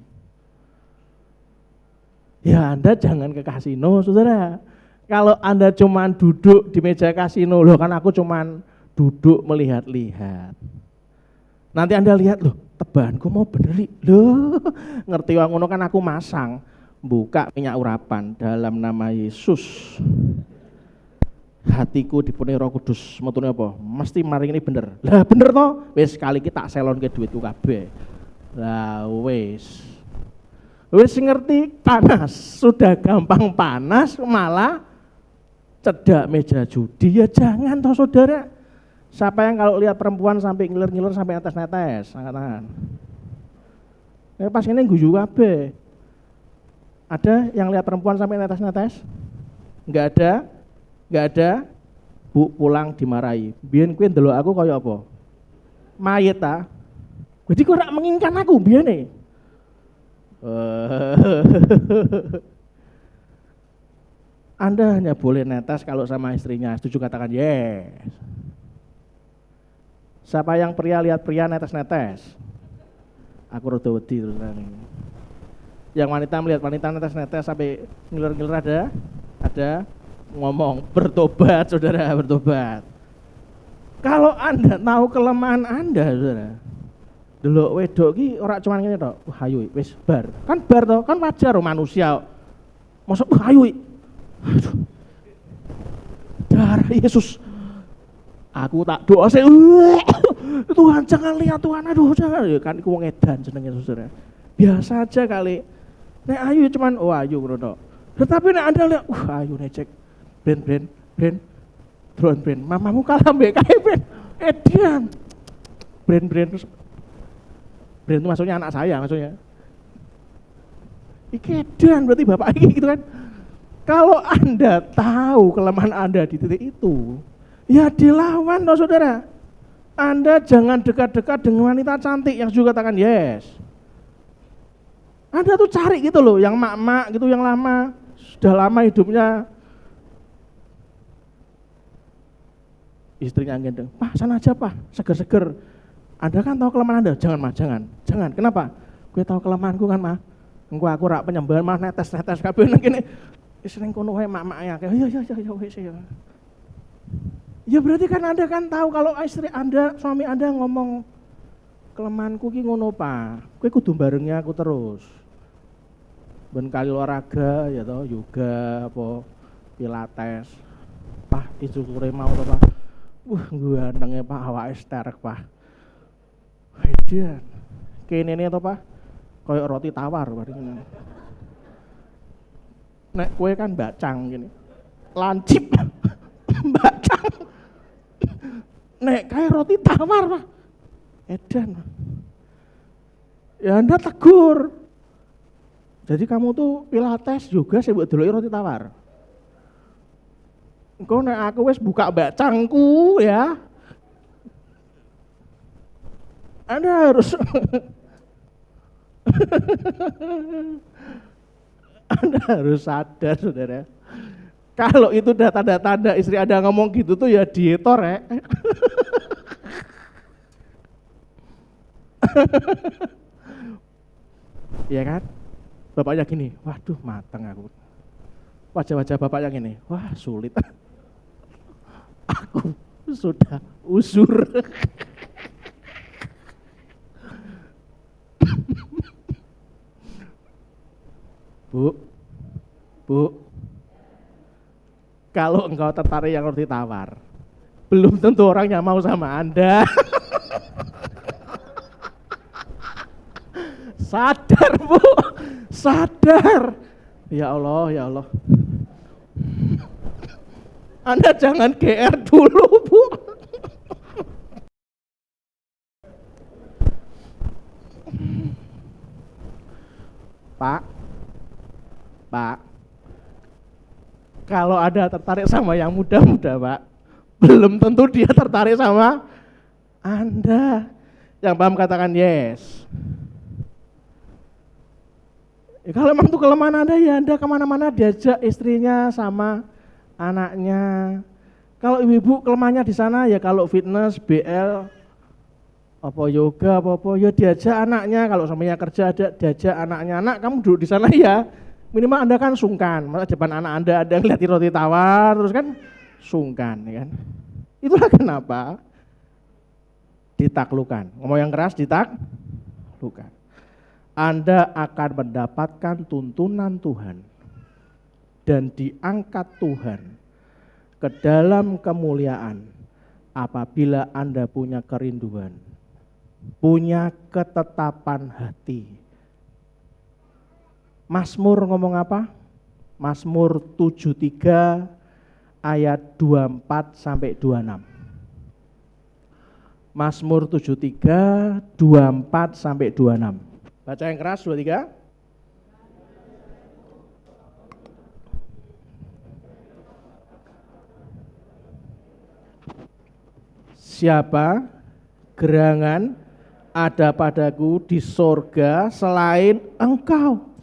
ya Anda jangan ke kasino, saudara. Kalau Anda cuma duduk di meja kasino, loh kan aku cuma duduk melihat-lihat. Nanti Anda lihat, loh tebahanku mau bener, loh ngerti wong ngono kan aku masang, buka minyak urapan dalam nama Yesus. Hatiku dipenuhi Roh Kudus, metune apa? Mesti maring ini bener. Lah bener toh? Wis kali iki tak selonke duitku kabeh. Lah wis ngerti panas, sudah gampang panas malah cedak meja judi, ya jangan toh saudara. Siapa yang kalau lihat perempuan sampai ngiler-ngiler sampai atas netes, angkat tangan. Pas ini guyu kabeh. Ada yang lihat perempuan sampai atas netes? Enggak ada. Bu pulang dimarahi. Biyen kuwi ndelok aku kaya apa? Mayit ta. Jadi kok ora menginginkan aku biyene. Anda hanya boleh netes kalau sama istrinya. Setuju katakan yes. Siapa yang pria lihat pria netes-netes? Aku rada wedi terus ini. Yang wanita melihat wanita netes-netes sampai ngiler-ngiler ada ngomong bertobat, saudara, bertobat. Kalau Anda tahu kelemahan Anda, saudara, delok wedok ki ora cuma ngene tok, ayo wis bar. Kan bar to, kan wajar manusia. Mosok ayo. Aduh. Darah Yesus. Aku tak doa sih. Tuhan jangan lihat Tuhan, aduh jangan. Ya kan iku wong edan jenenge saudara. Biasa aja kali. Nek ayu cuman ayu ngono tok. Tetapi nek Anda lihat, ayu necek. Brand. Drone brand. Mamamu kalah mbek kae brand. Edan. Brand. Brand itu maksudnya anak saya maksudnya. Iki edan berarti bapak iki gitu kan. Kalau Anda tahu kelemahan Anda di titik itu, ya dilawan loh saudara. Anda jangan dekat-dekat dengan wanita cantik yang juga katakan yes. Anda tuh cari gitu loh, yang mak-mak gitu, yang lama, sudah lama hidupnya. Istrinya gendeng, Pak sana aja Pak, seger-seger. Anda kan tahu kelemahan Anda, jangan mah, jangan. Kenapa? Gue tahu kelemahanku kan mah. Engko aku rak penyembahan mah netes kabeh nang kene. Sering kono wae mak-maknya. Ya wis ya. Ya berarti kan Anda kan tahu kalau istri Anda, suami Anda ngomong kelemahanku ki ngono Pak. Kowe kudu barengnya aku terus. Ben kali olahraga ya toh, yoga apa pilates. Pak instrukture mau to Pak. Gantenge Pak, awake sterek Pak. Edan. Kene to Pak. Kayak roti tawar bareng. Nek kue kan bacang gini, lancip, bacang. Nek kayak roti tawar Pak, edan. Ya Anda tegur. Jadi kamu tuh pilates juga sih buat dulu roti tawar. Engkau nek aku wes buka bacangku ya, Anda harus Anda harus sadar saudara. Kalau itu tanda-tanda istri Anda ngomong gitu tuh ya dietor ya. Iya kan? Bapaknya gini, waduh mateng aku. Wajah-wajah bapaknya gini, wah sulit. Aku sudah usur. Bu, kalau engkau tertarik yang roti tawar, belum tentu orang yang mau sama Anda. Sadar Bu, sadar. Ya Allah. Anda jangan GR dulu Bu. Pak, kalau Anda tertarik sama yang muda-muda Pak, belum tentu dia tertarik sama Anda. Yang paham katakan yes. Ya, kalau memang itu kelemahan Anda ya Anda kemana-mana diajak istrinya sama anaknya. Kalau ibu-ibu kelemahannya di sana ya kalau fitness, BL, apa yoga, apa ya diajak anaknya. Kalau suaminya kerja ada diajak anaknya. Anak kamu duduk di sana ya. Minimal Anda kan sungkan, masa depan anak Anda ngeliatin roti tawar terus kan sungkan ya kan. Itulah kenapa ditaklukkan. Ngomong yang keras ditaklukkan. Anda akan mendapatkan tuntunan Tuhan dan diangkat Tuhan ke dalam kemuliaan apabila Anda punya kerinduan, punya ketetapan hati. Mazmur ngomong apa? Mazmur 73 ayat 24 sampai 26. Mazmur 73 24 sampai 26. Baca yang keras 23. Siapa gerangan ada padaku di sorga selain engkau?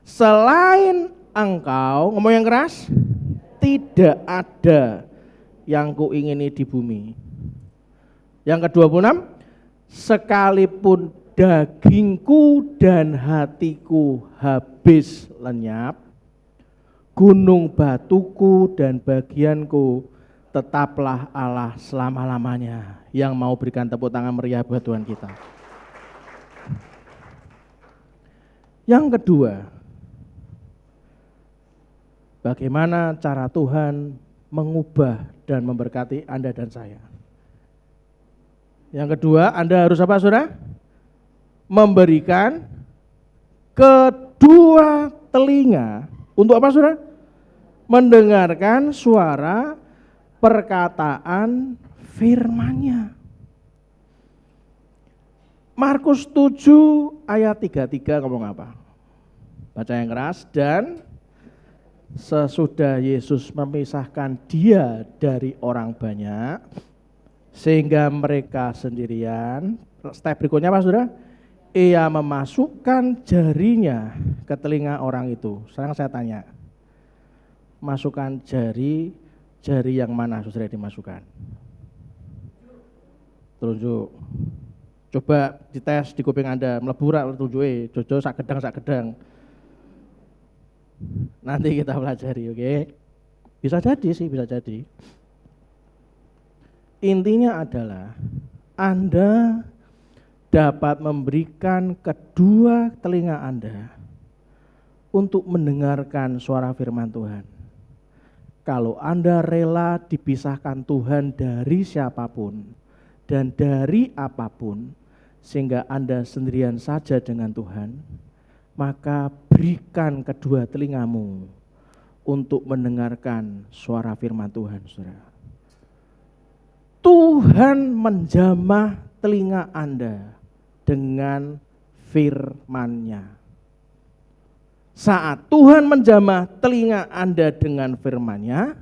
Selain engkau, ngomong yang keras, tidak ada yang kuingini di bumi. Yang ke-26, sekalipun dagingku dan hatiku habis lenyap, gunung batuku dan bagianku tetaplah Allah selama-lamanya. Yang mau berikan tepuk tangan meriah buat Tuhan kita. Yang kedua, bagaimana cara Tuhan mengubah dan memberkati Anda dan saya. Yang kedua, Anda harus apa, saudara? Memberikan kedua telinga untuk apa, saudara? Mendengarkan suara perkataan firman-Nya. Markus 7 ayat 33 ngomong apa? Baca yang keras. Dan sesudah Yesus memisahkan dia dari orang banyak, sehingga mereka sendirian. Step berikutnya apa, saudara? Ia memasukkan jarinya ke telinga orang itu. Sekarang saya tanya, masukkan jari yang mana, saudara, dimasukkan? Tunjuk. Coba dites di kuping Anda, melebur tunjuke, jojo sak gedang. Nanti kita pelajari, oke? Bisa jadi sih, bisa jadi. Intinya adalah Anda dapat memberikan kedua telinga Anda untuk mendengarkan suara firman Tuhan. Kalau Anda rela dipisahkan Tuhan dari siapapun dan dari apapun, sehingga Anda sendirian saja dengan Tuhan, maka berikan kedua telingamu untuk mendengarkan suara firman Tuhan, saudara. Tuhan menjamah telinga Anda dengan firman-Nya. Saat Tuhan menjamah telinga Anda dengan firman-Nya,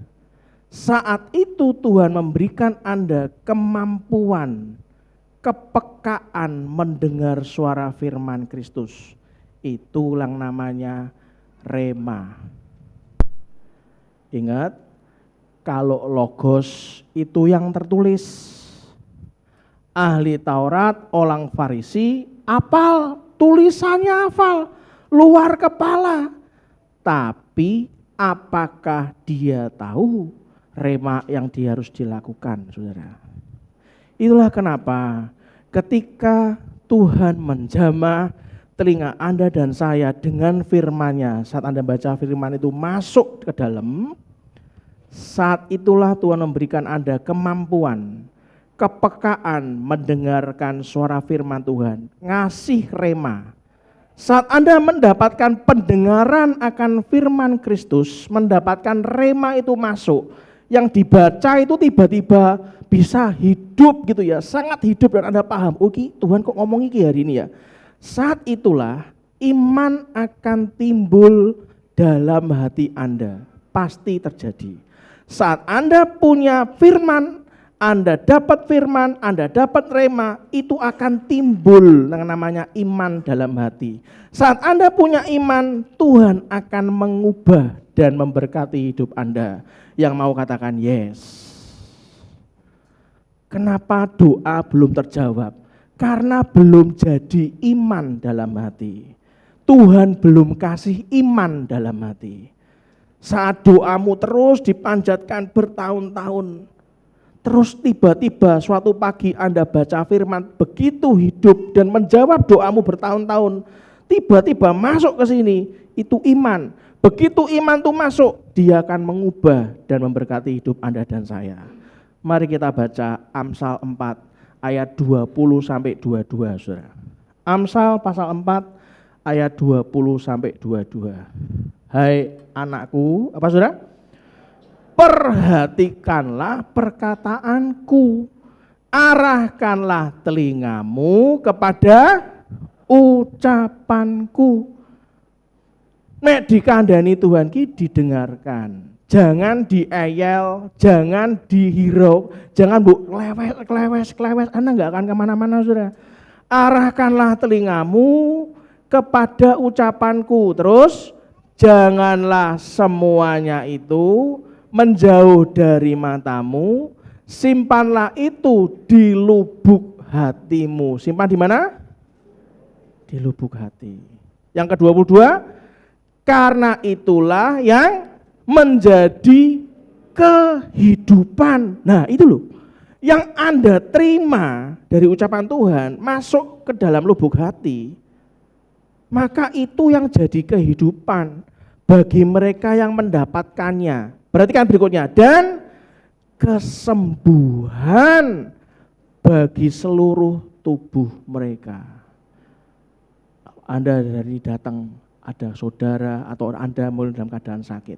saat itu Tuhan memberikan Anda kemampuan, kepekaan mendengar suara firman Kristus. Itulah namanya rema. Ingat, kalau logos itu yang tertulis. Ahli Taurat, orang Farisi, hafal, tulisannya hafal, luar kepala. Tapi apakah dia tahu rema yang dia harus dilakukan, saudara? Itulah kenapa ketika Tuhan menjamah telinga Anda dan saya dengan firman-Nya, saat Anda baca firman itu masuk ke dalam, saat itulah Tuhan memberikan Anda kemampuan, kepekaan mendengarkan suara firman Tuhan, ngasih rema. Saat Anda mendapatkan pendengaran akan firman Kristus, mendapatkan rema itu masuk, yang dibaca itu tiba-tiba bisa hidup gitu ya, sangat hidup, dan Anda paham, oke, Tuhan kok ngomong iki hari ini ya. Saat itulah iman akan timbul dalam hati Anda, pasti terjadi. Saat Anda punya firman, Anda dapat firman, Anda dapat rema, itu akan timbul yang namanya iman dalam hati. Saat Anda punya iman, Tuhan akan mengubah dan memberkati hidup Anda. Yang mau katakan yes. Kenapa doa belum terjawab? Karena belum jadi iman dalam hati. Tuhan belum kasih iman dalam hati. Saat doamu terus dipanjatkan bertahun-tahun, terus tiba-tiba suatu pagi Anda baca firman, begitu hidup dan menjawab doamu bertahun-tahun, tiba-tiba masuk ke sini, itu iman. Begitu iman itu masuk, dia akan mengubah dan memberkati hidup Anda dan saya. Mari kita baca Amsal 4 ayat 20 sampai 22, saudara. Amsal pasal 4 ayat 20 sampai 22. Hai anakku, apa saudara? Perhatikanlah perkataanku, arahkanlah telingamu kepada ucapanku. Nek dikandani Tuhan ki didengarkan, jangan dieyel, jangan dihirau, jangan klewes, Anda nggak akan kemana-mana, saudara. Arahkanlah telingamu kepada ucapanku, terus janganlah semuanya itu menjauh dari matamu, simpanlah itu di lubuk hatimu. Simpan di mana? Di lubuk hati. Yang ke-22, karena itulah yang menjadi kehidupan. Nah itu loh, yang Anda terima dari ucapan Tuhan masuk ke dalam lubuk hati, maka itu yang jadi kehidupan bagi mereka yang mendapatkannya. Perhatikan berikutnya, dan kesembuhan bagi seluruh tubuh mereka. Anda dari datang, ada saudara atau Anda mulai dalam keadaan sakit.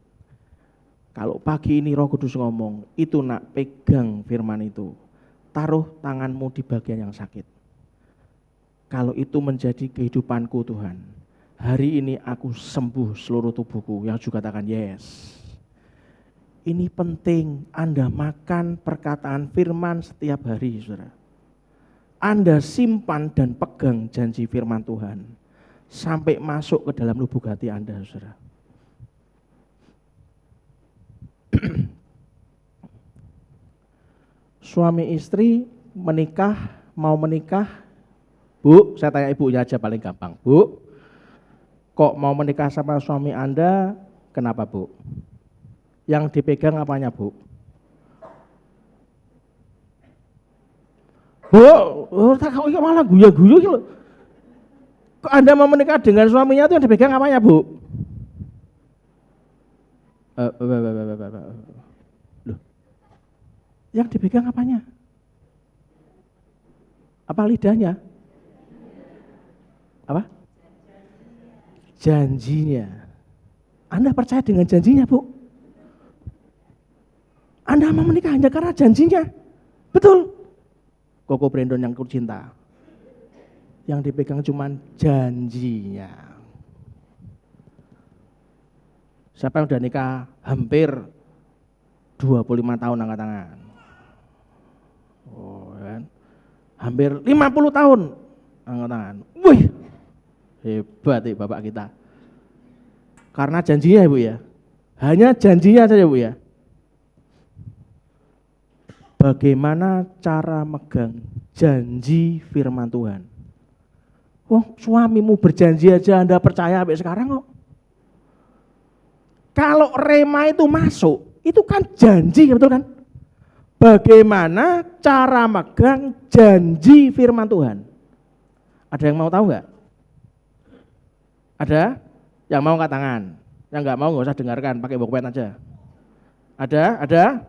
Kalau pagi ini Roh Kudus ngomong, itu nak pegang firman itu. Taruh tanganmu di bagian yang sakit. Kalau itu menjadi kehidupanku Tuhan, hari ini aku sembuh seluruh tubuhku. Yang juga katakan yes. Ini penting, Anda makan perkataan firman setiap hari, saudara. Anda simpan dan pegang janji firman Tuhan sampai masuk ke dalam lubuk hati Anda, saudara. Suami istri menikah, mau menikah, Bu, saya tanya ibunya aja paling gampang. Bu, kok mau menikah sama suami Anda, kenapa Bu? Yang dipegang apanya Bu? Bu, tak kok malah guya-guyu gitu. Kok Anda mau menikah dengan suaminya itu yang dipegang apanya Bu? Loh, yang dipegang apanya? Apa lidahnya? Apa? Janjinya. Anda percaya dengan janjinya Bu? Anda mau menikah hanya karena janjinya. Betul. Koko Brandon yang ku cinta. Yang dipegang cuman janjinya. Siapa yang udah nikah hampir 25 tahun angkat tangan? Oh kan. Hampir 50 tahun angkat tangan. Wih. Hebat Bapak kita. Karena janjinya Ibu ya. Hanya janjinya saja Bu ya. Bagaimana cara megang janji firman Tuhan? Suamimu berjanji aja Anda percaya sampai sekarang kok. Kalau rema itu masuk, itu kan janji, betul kan? Bagaimana cara megang janji firman Tuhan? Ada yang mau tahu nggak? Ada? Yang mau angkat tangan. Yang nggak mau nggak usah dengarkan, pakai pulpen aja. Ada?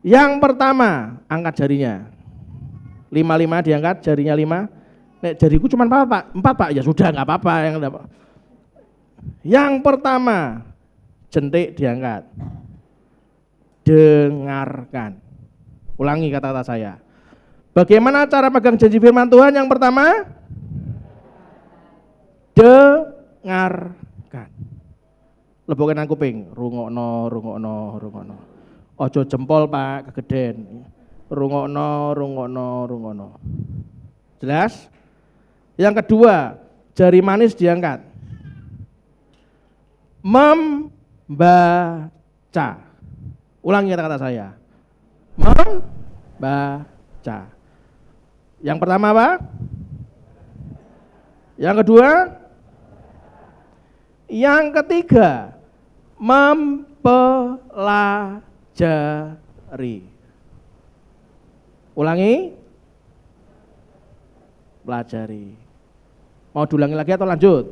Yang pertama, angkat jarinya. 5 diangkat, jarinya 5. Nek jariku cuma 4 Pak, ya sudah nggak apa-apa. Yang pertama, jentik diangkat. Dengarkan. Ulangi kata-kata saya. Bagaimana cara pegang janji firman Tuhan? Yang pertama, dengarkan. Lebokan kuping, rungokno. Ojo jempol Pak, kegeden. Rungokno. Jelas? Yang kedua, jari manis diangkat. Membaca. Ulangi kata-kata saya. Membaca. Yang pertama apa? Yang kedua? Yang ketiga, mempelajari. Ulangi. Pelajari. Mau diulangi lagi atau lanjut?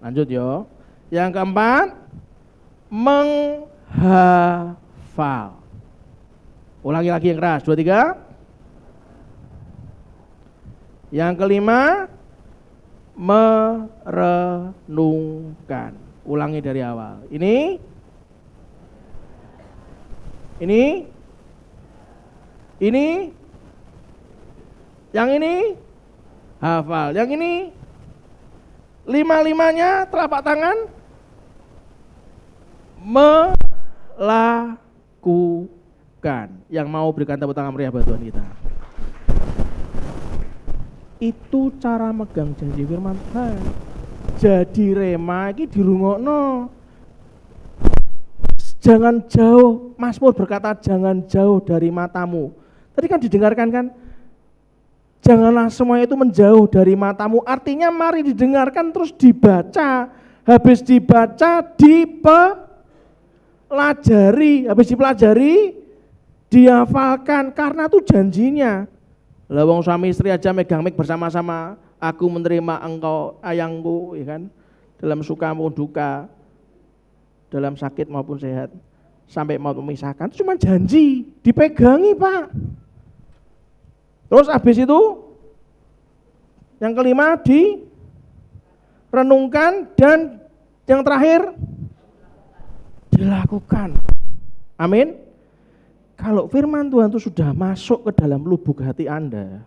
Lanjut yo. Yang keempat, menghafal. Ulangi lagi yang keras, 2, 3. Yang kelima, merenungkan. Ulangi dari awal. Ini. Yang ini hafal. Yang ini 5-5-nya telapak tangan melakukan. Yang mau berikan tepuk tangan meriah buat Tuhan kita. Itu cara megang janji firman Tuhan. Jadi rema iki dirungokno. Jangan jauh, Mazmur berkata jangan jauh dari matamu. Tadi kan didengarkan kan? Janganlah semuanya itu menjauh dari matamu. Artinya mari didengarkan terus dibaca. Habis dibaca dipelajari. Habis dipelajari dihafalkan karena itu janjinya. Lah wong suami istri aja megang mic bersama-sama. Aku menerima engkau ayangku, ya kan? Dalam suka maupun duka, dalam sakit maupun sehat, sampai mau memisahkan. Itu cuma janji, dipegangi Pak. Terus habis itu yang kelima direnungkan dan yang terakhir dilakukan. Amin. Kalau firman Tuhan itu sudah masuk ke dalam lubuk hati Anda,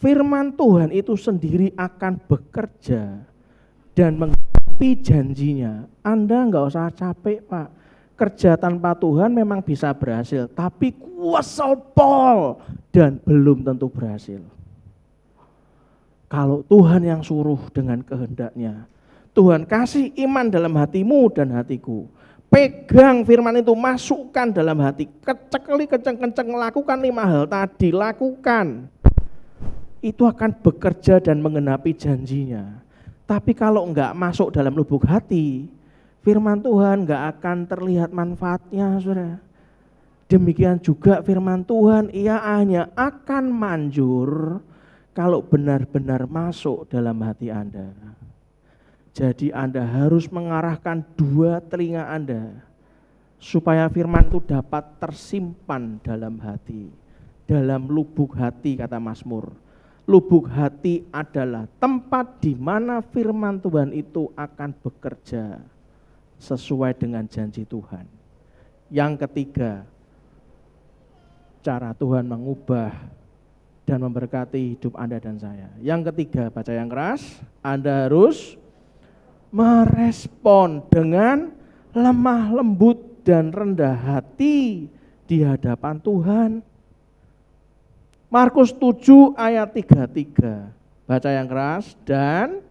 firman Tuhan itu sendiri akan bekerja dan menggenapi janjinya. Anda nggak usah capek, Pak. Kerja tanpa Tuhan memang bisa berhasil, tapi kuasa pol dan belum tentu berhasil. Kalau Tuhan yang suruh dengan kehendaknya, Tuhan kasih iman dalam hatimu dan hatiku. Pegang firman itu, masukkan dalam hati, kecekli kenceng-kenceng, lakukan 5 hal tadi, lakukan. Itu akan bekerja dan menggenapi janjinya. Tapi kalau enggak masuk dalam lubuk hati, firman Tuhan enggak akan terlihat manfaatnya, saudara. Demikian juga firman Tuhan, ia hanya akan manjur kalau benar-benar masuk dalam hati Anda. Jadi Anda harus mengarahkan 2 telinga Anda supaya firman itu dapat tersimpan dalam hati, dalam lubuk hati, kata Mazmur. Lubuk hati adalah tempat di mana firman Tuhan itu akan bekerja sesuai dengan janji Tuhan. Yang ketiga, cara Tuhan mengubah dan memberkati hidup Anda dan saya. Yang ketiga, baca yang keras, Anda harus merespon dengan lemah lembut dan rendah hati di hadapan Tuhan. Markus 7 ayat 33. Baca yang keras, dan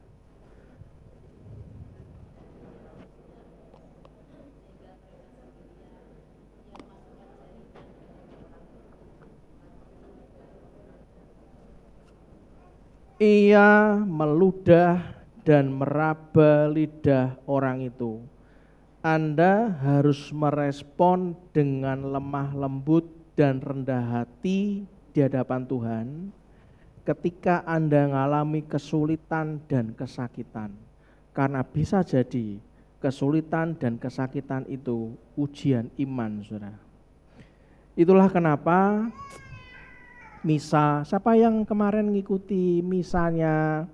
ia meludah dan meraba lidah orang itu. Anda harus merespon dengan lemah lembut dan rendah hati di hadapan Tuhan ketika Anda mengalami kesulitan dan kesakitan. Karena bisa jadi kesulitan dan kesakitan itu ujian iman, saudara. Itulah kenapa misa, siapa yang kemarin ngikuti misanya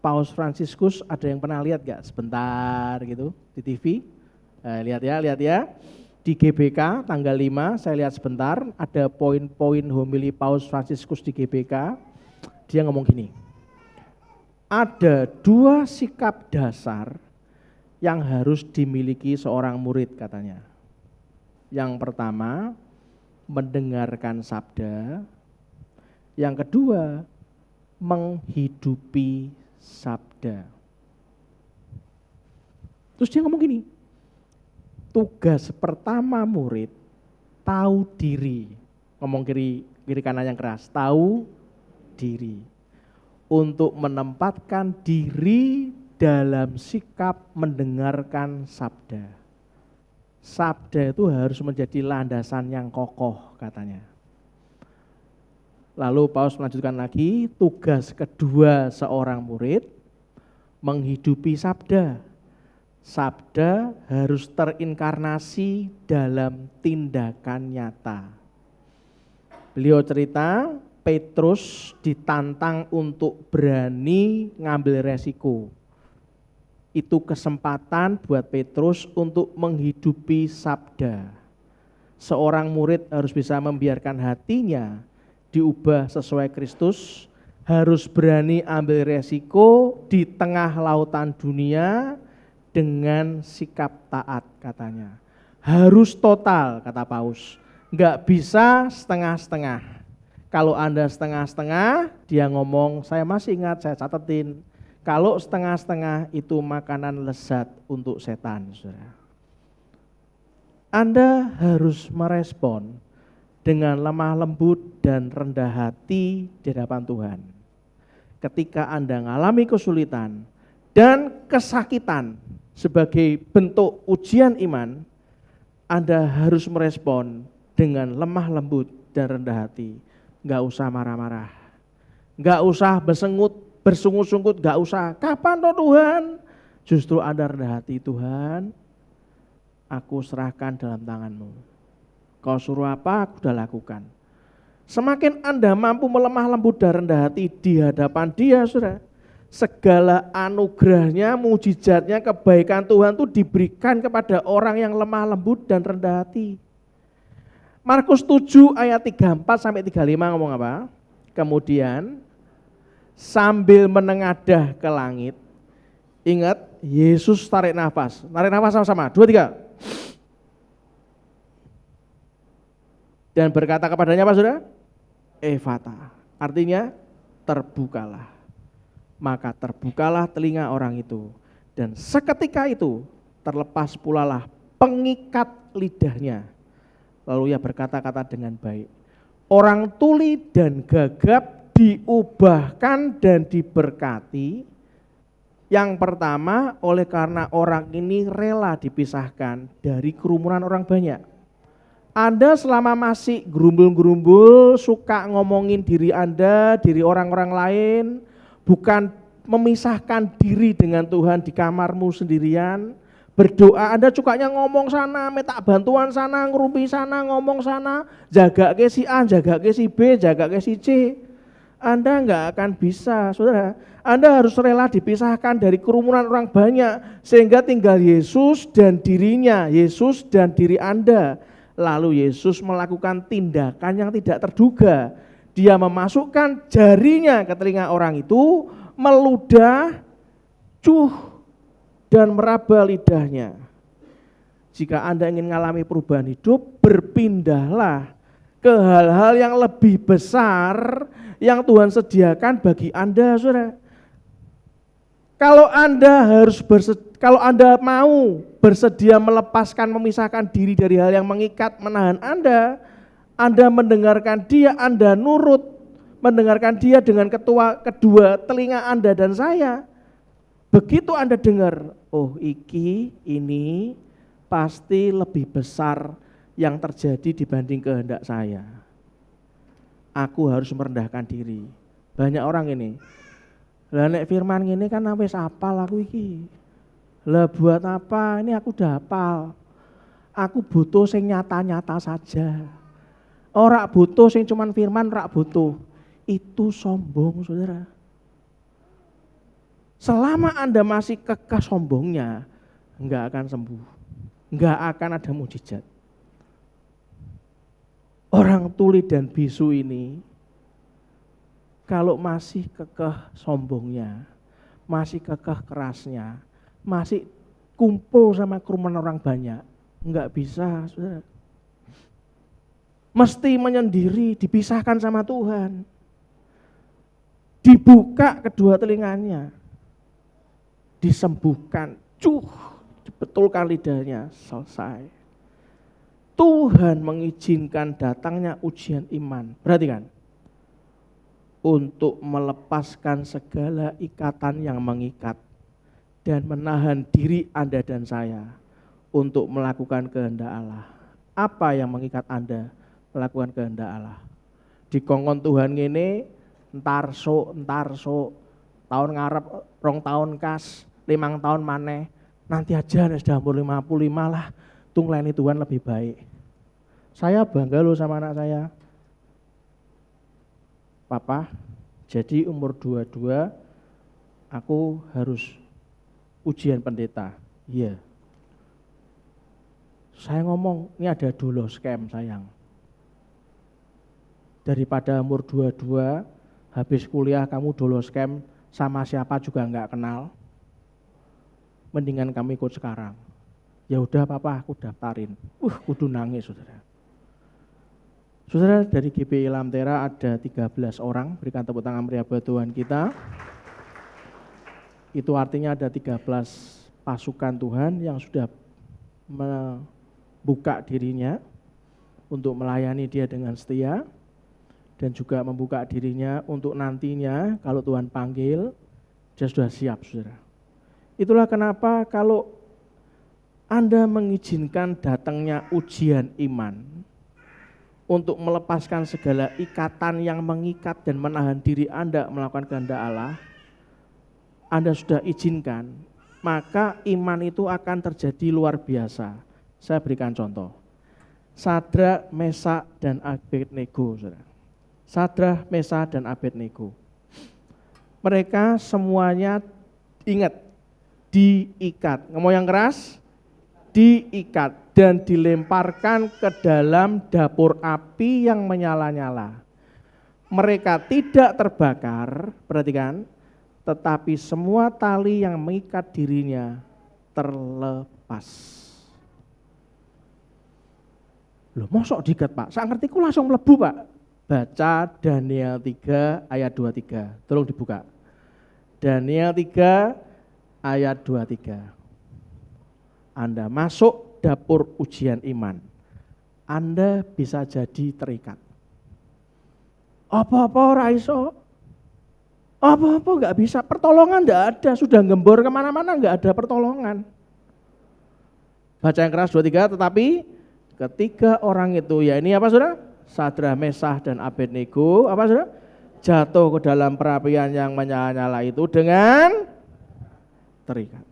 Paus Fransiskus, ada yang pernah lihat gak sebentar gitu di TV? Lihat ya. Di GBK tanggal 5 saya lihat sebentar, ada poin-poin homili Paus Fransiskus di GBK. Dia ngomong gini, ada 2 sikap dasar yang harus dimiliki seorang murid katanya. Yang pertama, mendengarkan sabda. Yang kedua, menghidupi sabda. Terus dia ngomong gini, tugas pertama murid tahu diri. Ngomong kiri kanan yang keras, tahu diri. Untuk menempatkan diri dalam sikap mendengarkan sabda. Sabda itu harus menjadi landasan yang kokoh katanya. Lalu Paus melanjutkan lagi, tugas kedua seorang murid menghidupi sabda. Sabda harus terinkarnasi dalam tindakan nyata. Beliau cerita, Petrus ditantang untuk berani ngambil resiko. Itu kesempatan buat Petrus untuk menghidupi sabda. Seorang murid harus bisa membiarkan hatinya diubah sesuai Kristus, harus berani ambil resiko di tengah lautan dunia dengan sikap taat katanya. Harus total kata Paus, enggak bisa setengah-setengah. Kalau Anda setengah-setengah, dia ngomong, saya masih ingat, saya catetin, kalau setengah-setengah itu makanan lezat untuk setan, saudara. Anda harus merespon dengan lemah lembut dan rendah hati di hadapan Tuhan. Ketika Anda mengalami kesulitan dan kesakitan sebagai bentuk ujian iman, Anda harus merespon dengan lemah lembut dan rendah hati. Enggak usah marah-marah, enggak usah bersungut-sungut, enggak usah, kapan toh Tuhan? Justru Anda rendah hati, Tuhan, aku serahkan dalam tangan-Mu. Kau suruh apa, aku sudah lakukan. Semakin Anda mampu melemah lembut dan rendah hati di hadapan Dia, saudara, segala anugerahnya, mujizatnya, kebaikan Tuhan itu diberikan kepada orang yang lemah lembut dan rendah hati. Markus 7 ayat 34 sampai 35 ngomong apa? Kemudian sambil menengadah ke langit, ingat Yesus tarik nafas sama-sama, 2, 3. Dan berkata kepadanya apa, saudara? Efata, artinya terbukalah. Maka terbukalah telinga orang itu, dan seketika itu terlepas pulalah pengikat lidahnya. Lalu ia berkata-kata dengan baik. Orang tuli dan gagap diubahkan dan diberkati. Yang pertama, oleh karena orang ini rela dipisahkan dari kerumunan orang banyak. Anda selama masih gerumbul-gerumbul, suka ngomongin diri Anda, diri orang-orang lain, bukan memisahkan diri dengan Tuhan di kamarmu sendirian, berdoa Anda sukanya ngomong sana, minta bantuan sana, ngerumpi sana, ngomong sana, jaga ke si A, jaga ke si B, jaga ke si C. Anda enggak akan bisa, saudara. Anda harus rela dipisahkan dari kerumunan orang banyak, sehingga tinggal Yesus dan dirinya, Yesus dan diri Anda. Lalu Yesus melakukan tindakan yang tidak terduga. Dia memasukkan jarinya ke telinga orang itu, meludah, dan meraba lidahnya. Jika Anda ingin mengalami perubahan hidup, berpindahlah ke hal-hal yang lebih besar yang Tuhan sediakan bagi Anda, saudara. Kalau Anda mau bersedia melepaskan, memisahkan diri dari hal yang mengikat, menahan Anda mendengarkan Dia, Anda nurut, mendengarkan Dia dengan kedua telinga Anda dan saya. Begitu Anda dengar, oh ini pasti lebih besar yang terjadi dibanding kehendak saya. Aku harus merendahkan diri. Banyak orang ini, lah nek firman ini kan wis apal aku iki. Lah buat apa? Ini aku udah hafal. Aku butuh sing nyata-nyata saja. Ora butuh sing cuman firman, ora butuh. Itu sombong, saudara. Selama Anda masih kekeh sombongnya, enggak akan sembuh. Enggak akan ada mujizat. Orang tuli dan bisu ini, kalau masih kekeh sombongnya, masih kekeh kerasnya, masih kumpul sama kerumunan orang banyak, enggak bisa, saudara. Mesti menyendiri, dipisahkan sama Tuhan. Dibuka kedua telinganya, disembuhkan, dibetulkan lidahnya, selesai. Tuhan mengizinkan datangnya ujian iman. Perhatikan. Untuk melepaskan segala ikatan yang mengikat dan menahan diri Anda dan saya untuk melakukan kehendak Allah. Apa yang mengikat Anda melakukan kehendak Allah? Dikongkon Tuhan ngene, entar sok, tahun ngarep, 2 tahun kas, 5 tahun maneh, nanti aja sudah umur 55 lah, tunggleni Tuhan lebih baik. Saya bangga loh sama anak saya. Papa, jadi umur 22 aku harus ujian pendeta. Iya. Saya ngomong, ini ada dulu scam sayang. Daripada umur 22 habis kuliah kamu dulu scam sama siapa juga enggak kenal. Mendingan kami ikut sekarang. Ya udah papa, aku daftarin. Kudu nangis, saudara. Saudara, dari GPI Lamtera ada 13 orang, berikan tepuk tangan meriah buat Tuhan kita. Itu artinya ada 13 pasukan Tuhan yang sudah membuka dirinya untuk melayani Dia dengan setia, dan juga membuka dirinya untuk nantinya kalau Tuhan panggil, dia sudah siap, saudara. Itulah kenapa kalau Anda mengizinkan datangnya ujian iman, untuk melepaskan segala ikatan yang mengikat dan menahan diri Anda melakukan kehendak Allah, Anda sudah izinkan, maka iman itu akan terjadi luar biasa. Saya berikan contoh. Sadrak, Mesak, dan Abednego, saudara. Sadrah, Mesah, dan Abednego. Mereka semuanya ingat, diikat. Ngomong yang keras, diikat dan dilemparkan ke dalam dapur api yang menyala-nyala. Mereka tidak terbakar, perhatikan, tetapi semua tali yang mengikat dirinya terlepas. Loh, mosok diikat Pak? Saya ngerti ku langsung melebu Pak. Baca Daniel 3 ayat 23. Tolong dibuka. Daniel 3 ayat 23. Anda masuk dapur ujian iman. Anda bisa jadi terikat. Apa-apa ora iso. Apa-apa enggak bisa. Pertolongan enggak ada. Sudah gembor kemana-mana enggak ada pertolongan. Baca yang keras 23. Tetapi ketiga orang itu, ya ini apa saudara? Sadrah, Mesah, dan Abednego, apa saudara? Jatuh ke dalam perapian yang menyala-nyala itu dengan terikat.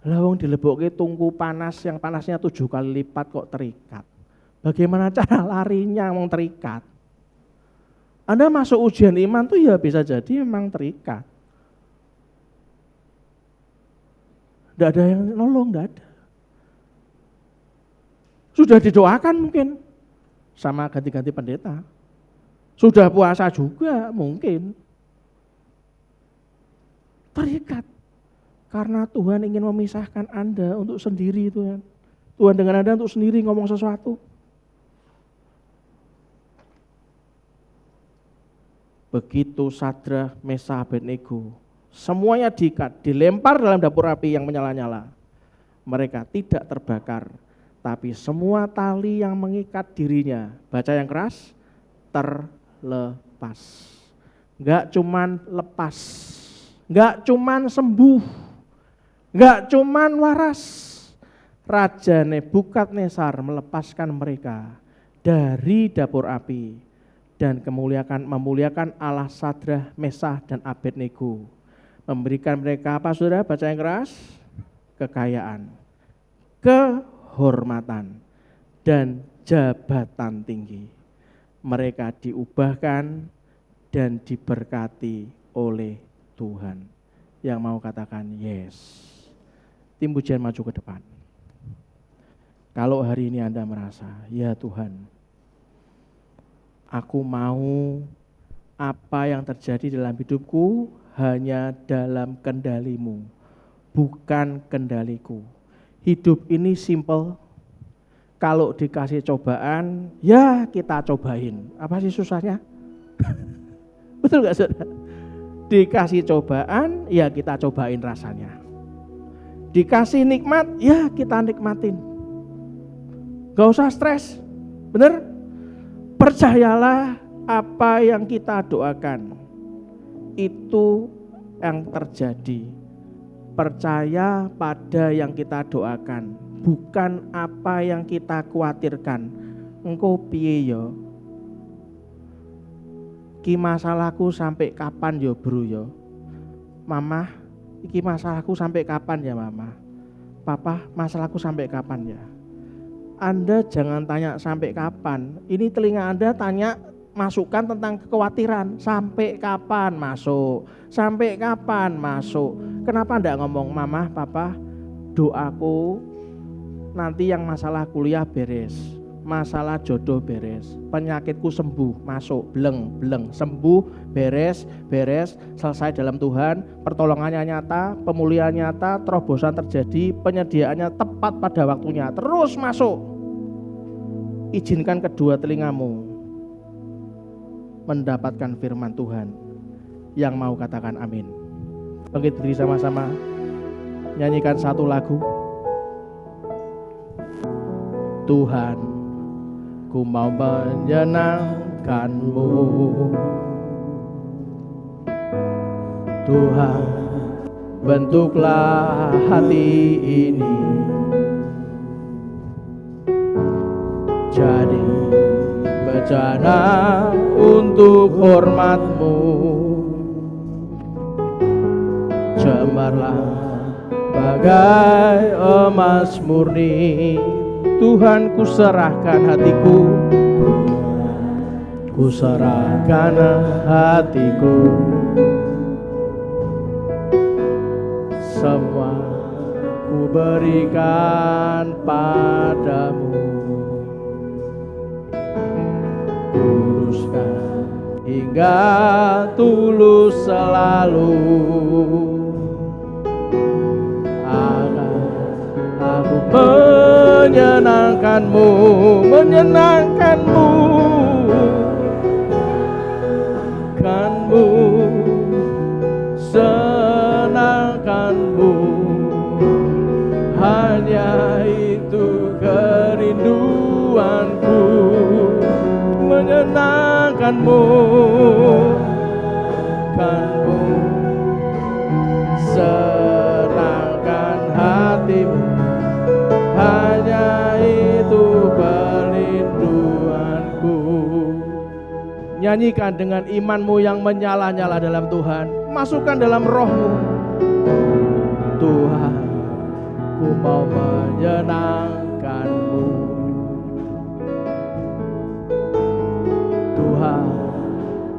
Lawang dilebokke tungku panas yang panasnya 7 kali lipat kok terikat. Bagaimana cara larinya mau terikat? Anda masuk ujian iman tuh ya bisa jadi memang terikat. Tidak ada yang nolong, tidak ada. Sudah didoakan mungkin sama ganti-ganti pendeta. Sudah puasa juga mungkin. Terikat. Karena Tuhan ingin memisahkan Anda untuk sendiri Tuhan. Tuhan dengan Anda untuk sendiri ngomong sesuatu. Begitu Sadrah, Mesah, Abednego, semuanya diikat, dilempar dalam dapur api yang menyala-nyala. Mereka tidak terbakar, tapi semua tali yang mengikat dirinya, baca yang keras, terlepas. Enggak cuman lepas, enggak cuman sembuh, enggak cuman waras. Raja Nebukadnezar melepaskan mereka dari dapur api dan memuliakan Allah Sadrah, Mesah, dan Abednego. Memberikan mereka apa saudara? Baca yang keras, kekayaan, kehormatan, dan jabatan tinggi. Mereka diubahkan dan diberkati oleh Tuhan. Yang mau katakan yes. Tim pujian maju ke depan. Kalau hari ini Anda merasa, ya Tuhan, aku mau apa yang terjadi dalam hidupku hanya dalam kendali-Mu, bukan kendaliku. Hidup ini simple. Kalau dikasih cobaan, ya kita cobain. Apa sih susahnya? Betul gak saudara? Dikasih cobaan, ya kita cobain rasanya. Dikasih nikmat, ya kita nikmatin. Gak usah stres, bener? Percayalah apa yang kita doakan, itu yang terjadi. Percaya pada yang kita doakan, bukan apa yang kita khawatirkan. Engkau piye yo? Ki masalahku sampai kapan yo bro yo? Mama, iki masalahku sampai kapan ya mama? Papa, masalahku sampai kapan ya? Anda jangan tanya sampai kapan. Ini telinga Anda tanya masukan tentang kekhawatiran. Sampai kapan masuk? Sampai kapan masuk? Kenapa enggak ngomong mama, papa, doaku nanti yang masalah kuliah beres, masalah jodoh beres, penyakitku sembuh, masuk, beleng, sembuh, beres, selesai dalam Tuhan, pertolongannya nyata, pemulihan nyata, terobosan terjadi, penyediaannya tepat pada waktunya, terus masuk. Izinkan kedua telingamu mendapatkan firman Tuhan. Yang mau katakan amin. Bangkit berdiri sama-sama, nyanyikan satu lagu. Tuhan, ku mau menyenangkan-Mu. Tuhan, bentuklah hati ini jadi bejana untuk hormat-Mu. Cemarlah bagai emas murni Tuhan, ku serahkan hatiku, ku serahkan hatiku, semua ku berikan padamu. Kuruskan hingga tulus selalu, agar aku menyenangkanmu, senangkanmu, hanya itu kerinduanku, menyenangkanmu, senangkan hatimu, hanya itu kerinduanku. Nyanyikan dengan imanmu yang menyala-nyala dalam Tuhan. Masukkan dalam rohmu. Tuhan, ku mau menyenangkanmu. Tuhan,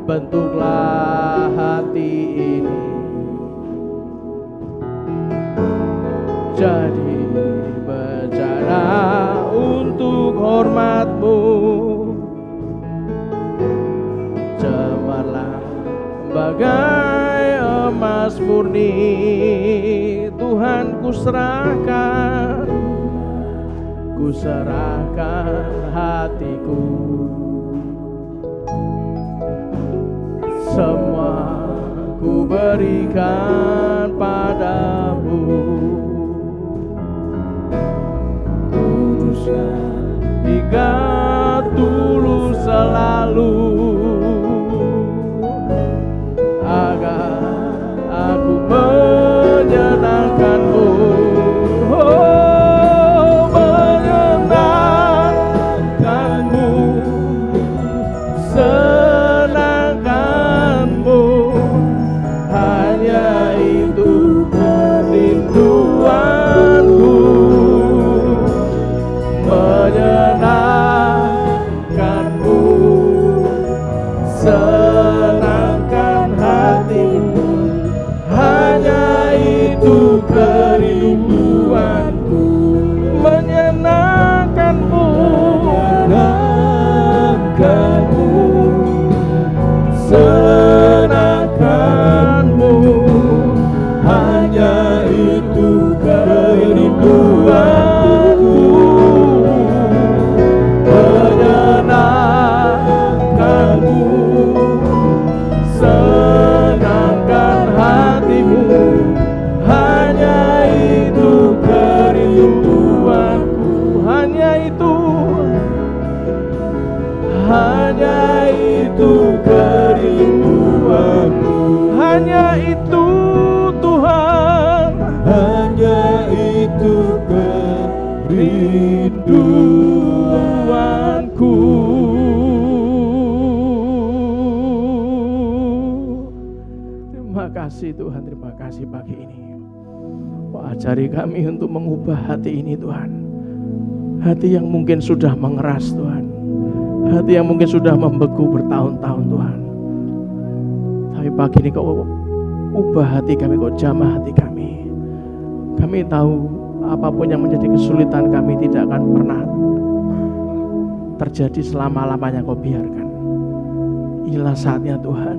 bentuklah hati ini jadi bejana untuk hormat-Mu. Cemerlang bagai emas murni, Tuhan, ku serahkan hatiku, semua ku berikan padamu. Kuduskan hingga tulus selalu, agar aku menyenangkanmu. Oh, menyenangkanmu, senangkanmu, hanya itu kerinduanku, menyenangkanmu, senangkan hatimu, hanya itu kerinduanku, menyenangkanmu, senangkanmu, hanya itu kerinduanku, menyenangkanmu, senangkan hatimu, hanya itu kerinduanku, hanya itu kerinduanku, hanya itu Tuhan, hanya itu kerinduanku. Terima kasih Tuhan, terima kasih pagi ini. Ajari kami untuk mengubah hati ini Tuhan. Hati yang mungkin sudah mengeras Tuhan, hati yang mungkin sudah membeku bertahun-tahun Tuhan. Tapi pagi ini Kau ubah hati kami, Kau jamah hati kami. Kami tahu apapun yang menjadi kesulitan kami tidak akan pernah terjadi selama-lamanya. Kau biarkan. Inilah saatnya Tuhan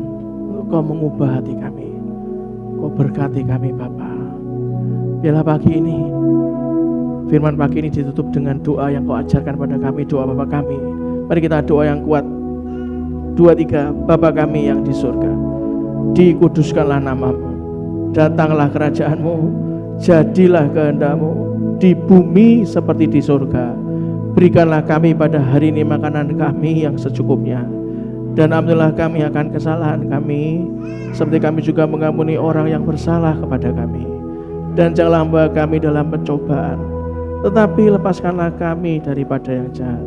untuk Kau mengubah hati kami. Kau berkati kami Bapa. Biarlah pagi ini, firman pagi ini ditutup dengan doa yang Kau ajarkan pada kami, doa Bapa kami. Mari kita doa yang kuat. 2, 3. Bapa kami yang di surga, dikuduskanlah nama-Mu, datanglah kerajaan-Mu, jadilah kehendak-Mu di bumi seperti di surga. Berikanlah kami pada hari ini makanan kami yang secukupnya, dan ampunilah kami akan kesalahan kami, seperti kami juga mengampuni orang yang bersalah kepada kami. Dan janganlah membawa kami dalam pencobaan, tetapi lepaskanlah kami daripada yang jahat.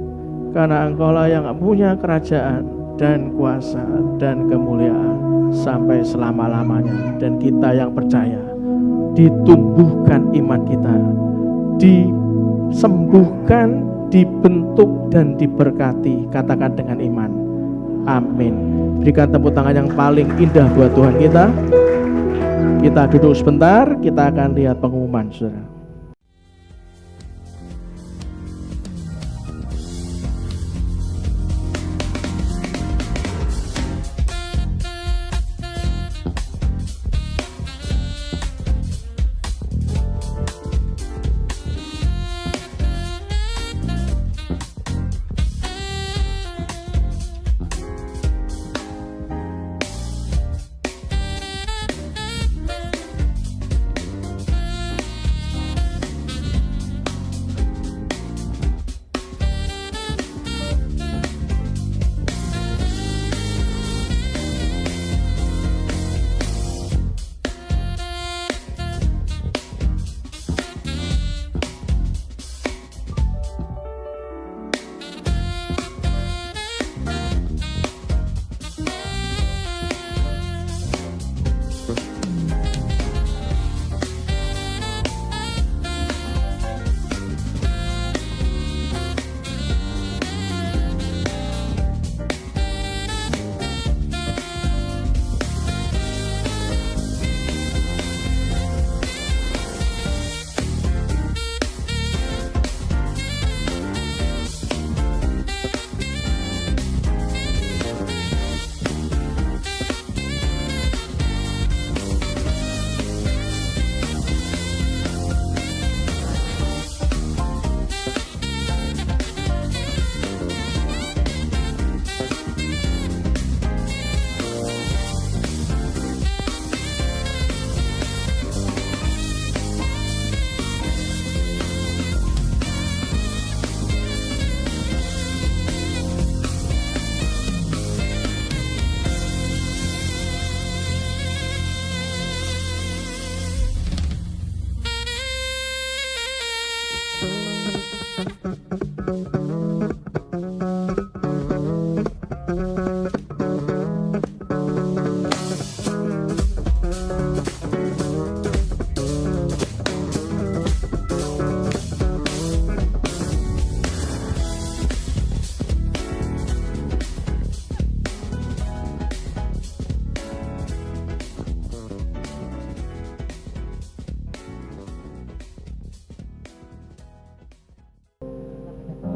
Karena Engkau-lah yang punya kerajaan dan kuasa dan kemuliaan sampai selama-lamanya. Dan kita yang percaya, ditumbuhkan iman kita, disembuhkan, dibentuk dan diberkati. Katakan dengan iman. Amin. Berikan tepuk tangan yang paling indah buat Tuhan kita. Kita duduk sebentar, kita akan lihat pengumuman, saudara.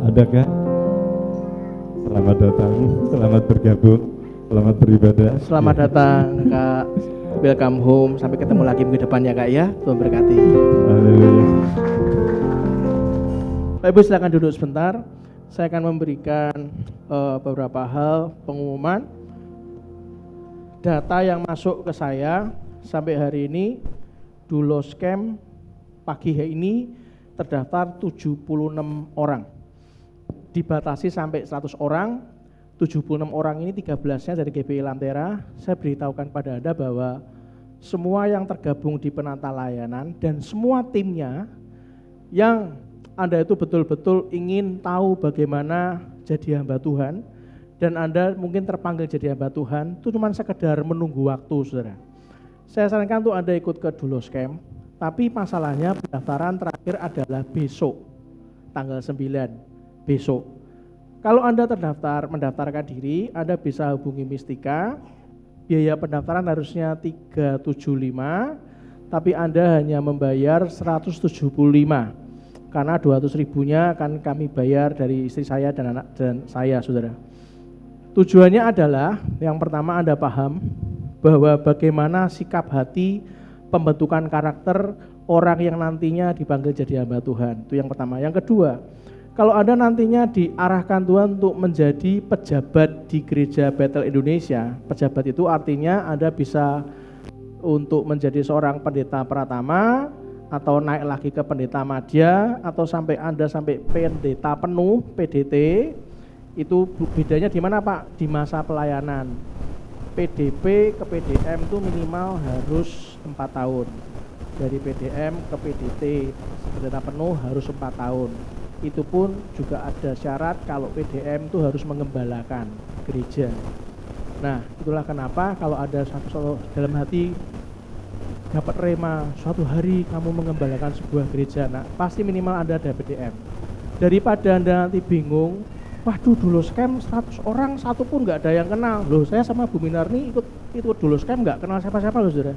Adakah? Selamat datang, selamat bergabung, selamat beribadah. Selamat datang Kak, welcome home. Sampai ketemu lagi minggu depan ya Kak ya. Tuhan berkati. Haleluya. Bapak Ibu silakan duduk sebentar. Saya akan memberikan beberapa hal pengumuman. Data yang masuk ke saya sampai hari ini, Dulos Camp pagi hari ini terdaftar 76 orang. Dibatasi sampai 100 orang, 76 orang ini 13-nya dari GBI Lantera. Saya beritahukan pada Anda bahwa semua yang tergabung di penata layanan dan semua timnya yang Anda itu betul-betul ingin tahu bagaimana jadi hamba Tuhan dan Anda mungkin terpanggil jadi hamba Tuhan, itu cuma sekedar menunggu waktu, saudara. Saya sarankan untuk Anda ikut ke Dulos Camp, tapi masalahnya pendaftaran terakhir adalah besok, tanggal 9. Besok. Kalau Anda mendaftarkan diri, Anda bisa hubungi Mistika. Biaya pendaftaran harusnya 375, tapi Anda hanya membayar 175. Karena 200.000-nya akan kami bayar dari istri saya dan anak dan saya, saudara. Tujuannya adalah, yang pertama Anda paham bahwa bagaimana sikap hati pembentukan karakter orang yang nantinya dipanggil jadi hamba Tuhan. Itu yang pertama. Yang kedua, kalau Anda nantinya diarahkan Tuhan untuk menjadi pejabat di Gereja Bethel Indonesia, pejabat itu artinya Anda bisa untuk menjadi seorang pendeta pratama, atau naik lagi ke pendeta madya, atau sampai Anda sampai pendeta penuh, PDT, itu bedanya di mana Pak? Di masa pelayanan. PDP ke PDM itu minimal harus 4 tahun. Dari PDM ke PDT, pendeta penuh harus 4 tahun. Itu pun juga ada syarat kalau PDM itu harus mengembalakan gereja. Nah, itulah kenapa kalau ada satu dalam hati dapat rema suatu hari kamu mengembalakan sebuah gereja, nah pasti minimal Anda ada PDM. Daripada Anda nanti bingung, waduh Dulos Camp 100 orang, satu pun nggak ada yang kenal. Loh, saya sama Bu Minarni ikut Dulos Camp nggak kenal siapa-siapa loh saudara.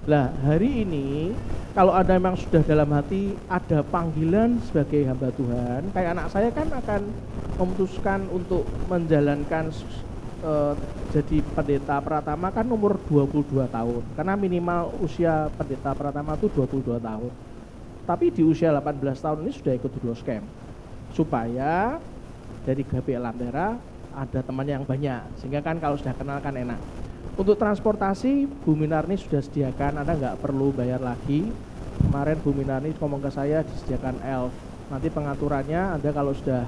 Lah hari ini kalau Anda memang sudah dalam hati ada panggilan sebagai hamba Tuhan, kayak anak saya kan akan memutuskan untuk menjalankan jadi pendeta Pratama kan umur 22 tahun. Karena minimal usia pendeta Pratama itu 22 tahun. Tapi di usia 18 tahun ini sudah ikut Dulos Camp. Supaya dari GBL Lantera ada teman yang banyak. Sehingga kan kalau sudah kenal kan enak. Untuk transportasi Bu Minarni sudah sediakan, Anda nggak perlu bayar lagi. Kemarin Bu Minarni ngomong ke saya disediakan elf. Nanti pengaturannya Anda kalau sudah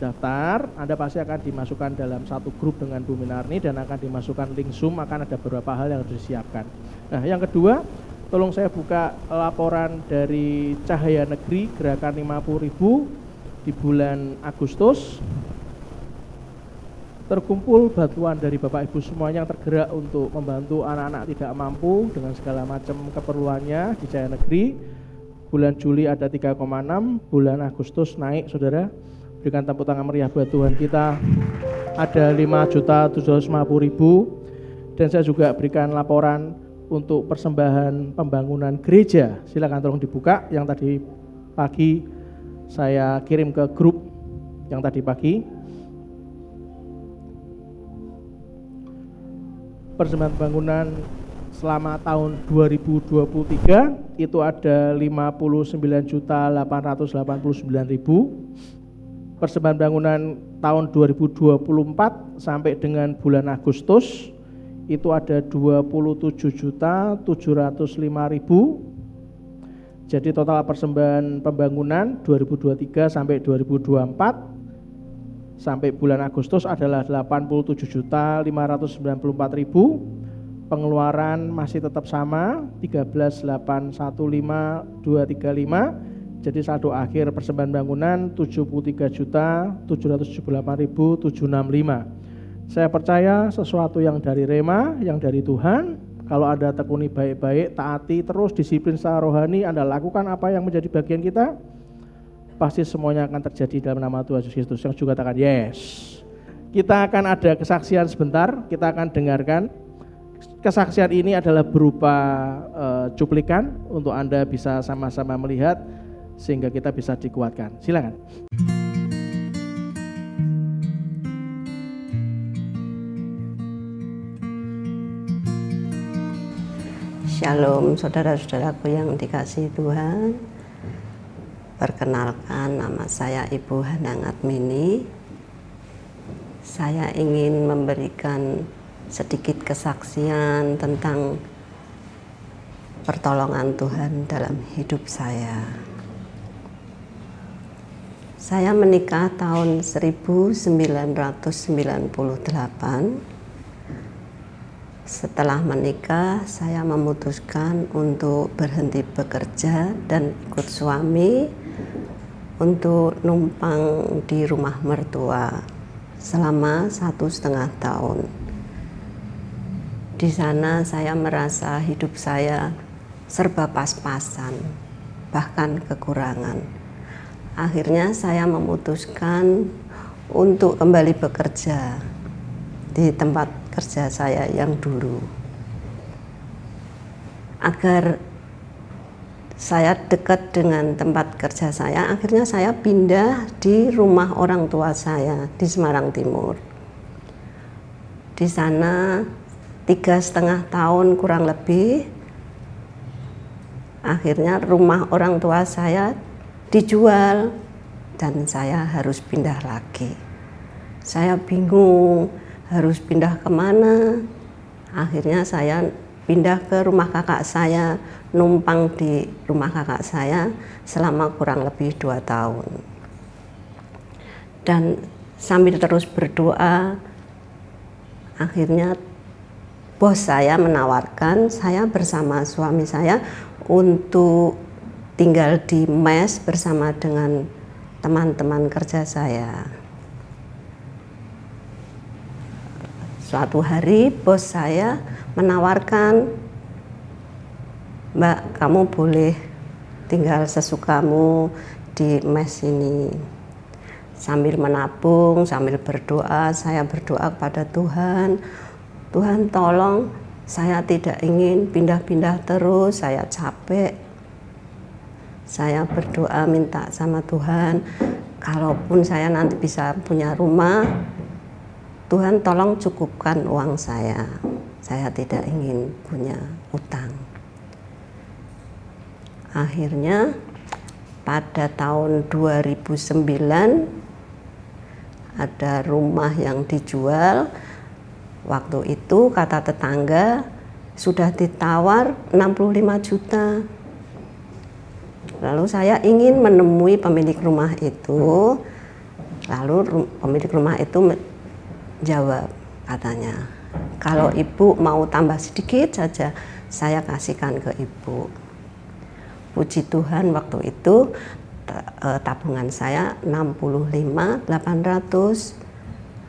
daftar, Anda pasti akan dimasukkan dalam satu grup dengan Bu Minarni dan akan dimasukkan link Zoom, akan ada beberapa hal yang harus disiapkan. Nah yang kedua, tolong saya buka laporan dari Cahaya Negeri gerakan 50.000 di bulan Agustus. Terkumpul bantuan dari Bapak Ibu semuanya yang tergerak untuk membantu anak-anak tidak mampu dengan segala macam keperluannya di Cahaya Negeri. Bulan Juli ada 3,6, bulan Agustus naik saudara. Berikan tepuk tangan meriah buat Tuhan kita. Ada 5.750.000 dan saya juga berikan laporan untuk persembahan pembangunan gereja. Silakan tolong dibuka yang tadi pagi saya kirim ke grup yang tadi pagi. Persembahan pembangunan selama tahun 2023 itu ada 59.889.000. Persembahan bangunan tahun 2024 sampai dengan bulan Agustus itu ada 27.705.000. Jadi total persembahan pembangunan 2023 sampai 2024 sampai bulan Agustus adalah 87.594.000. Pengeluaran masih tetap sama 13.815.235. Jadi saldo akhir persembahan bangunan 73.778.765. Saya percaya sesuatu yang dari Rema, yang dari Tuhan, kalau Anda tekuni baik-baik, taati terus, disiplin secara rohani, Anda lakukan apa yang menjadi bagian kita, pasti semuanya akan terjadi dalam nama Tuhan Yesus Kristus. Yang juga katakan yes. Kita akan ada kesaksian sebentar, kita akan dengarkan. Kesaksian ini adalah berupa cuplikan untuk Anda bisa sama-sama melihat sehingga kita bisa dikuatkan. Silakan. Shalom saudara-saudaraku yang dikasihi Tuhan. Perkenalkan, nama saya Ibu Hanang Admini. Saya ingin memberikan sedikit kesaksian tentang pertolongan Tuhan dalam hidup saya. Saya menikah tahun 1998. Setelah menikah, saya memutuskan untuk berhenti bekerja dan ikut suami untuk numpang di rumah mertua selama 1,5 tahun. Di sana saya merasa hidup saya serba pas-pasan, bahkan kekurangan. Akhirnya saya memutuskan untuk kembali bekerja di tempat kerja saya yang dulu. Agar saya dekat dengan tempat kerja saya, akhirnya saya pindah di rumah orang tua saya di Semarang Timur. Di sana 3,5 tahun kurang lebih, akhirnya rumah orang tua saya dijual dan saya harus pindah lagi. Saya bingung harus pindah kemana. Akhirnya saya pindah ke rumah kakak saya, numpang di rumah kakak saya selama kurang lebih 2 tahun. Dan sambil terus berdoa, akhirnya bos saya menawarkan saya bersama suami saya untuk tinggal di mes bersama dengan teman-teman kerja saya. Suatu hari bos saya menawarkan, "Mbak, kamu boleh tinggal sesukamu di mes ini. Sambil menabung, sambil berdoa, saya berdoa kepada Tuhan. Tuhan tolong, saya tidak ingin pindah-pindah terus, saya capek. Saya berdoa minta sama Tuhan, kalaupun saya nanti bisa punya rumah, Tuhan tolong cukupkan uang saya. Saya tidak ingin punya utang. Akhirnya pada tahun 2009 ada rumah yang dijual. Waktu itu kata tetangga sudah ditawar 65 juta. Lalu saya ingin menemui pemilik rumah itu. Lalu pemilik rumah itu menjawab, katanya, kalau ibu mau tambah sedikit saja, saya kasihkan ke ibu. Puji Tuhan waktu itu tabungan saya 65.800.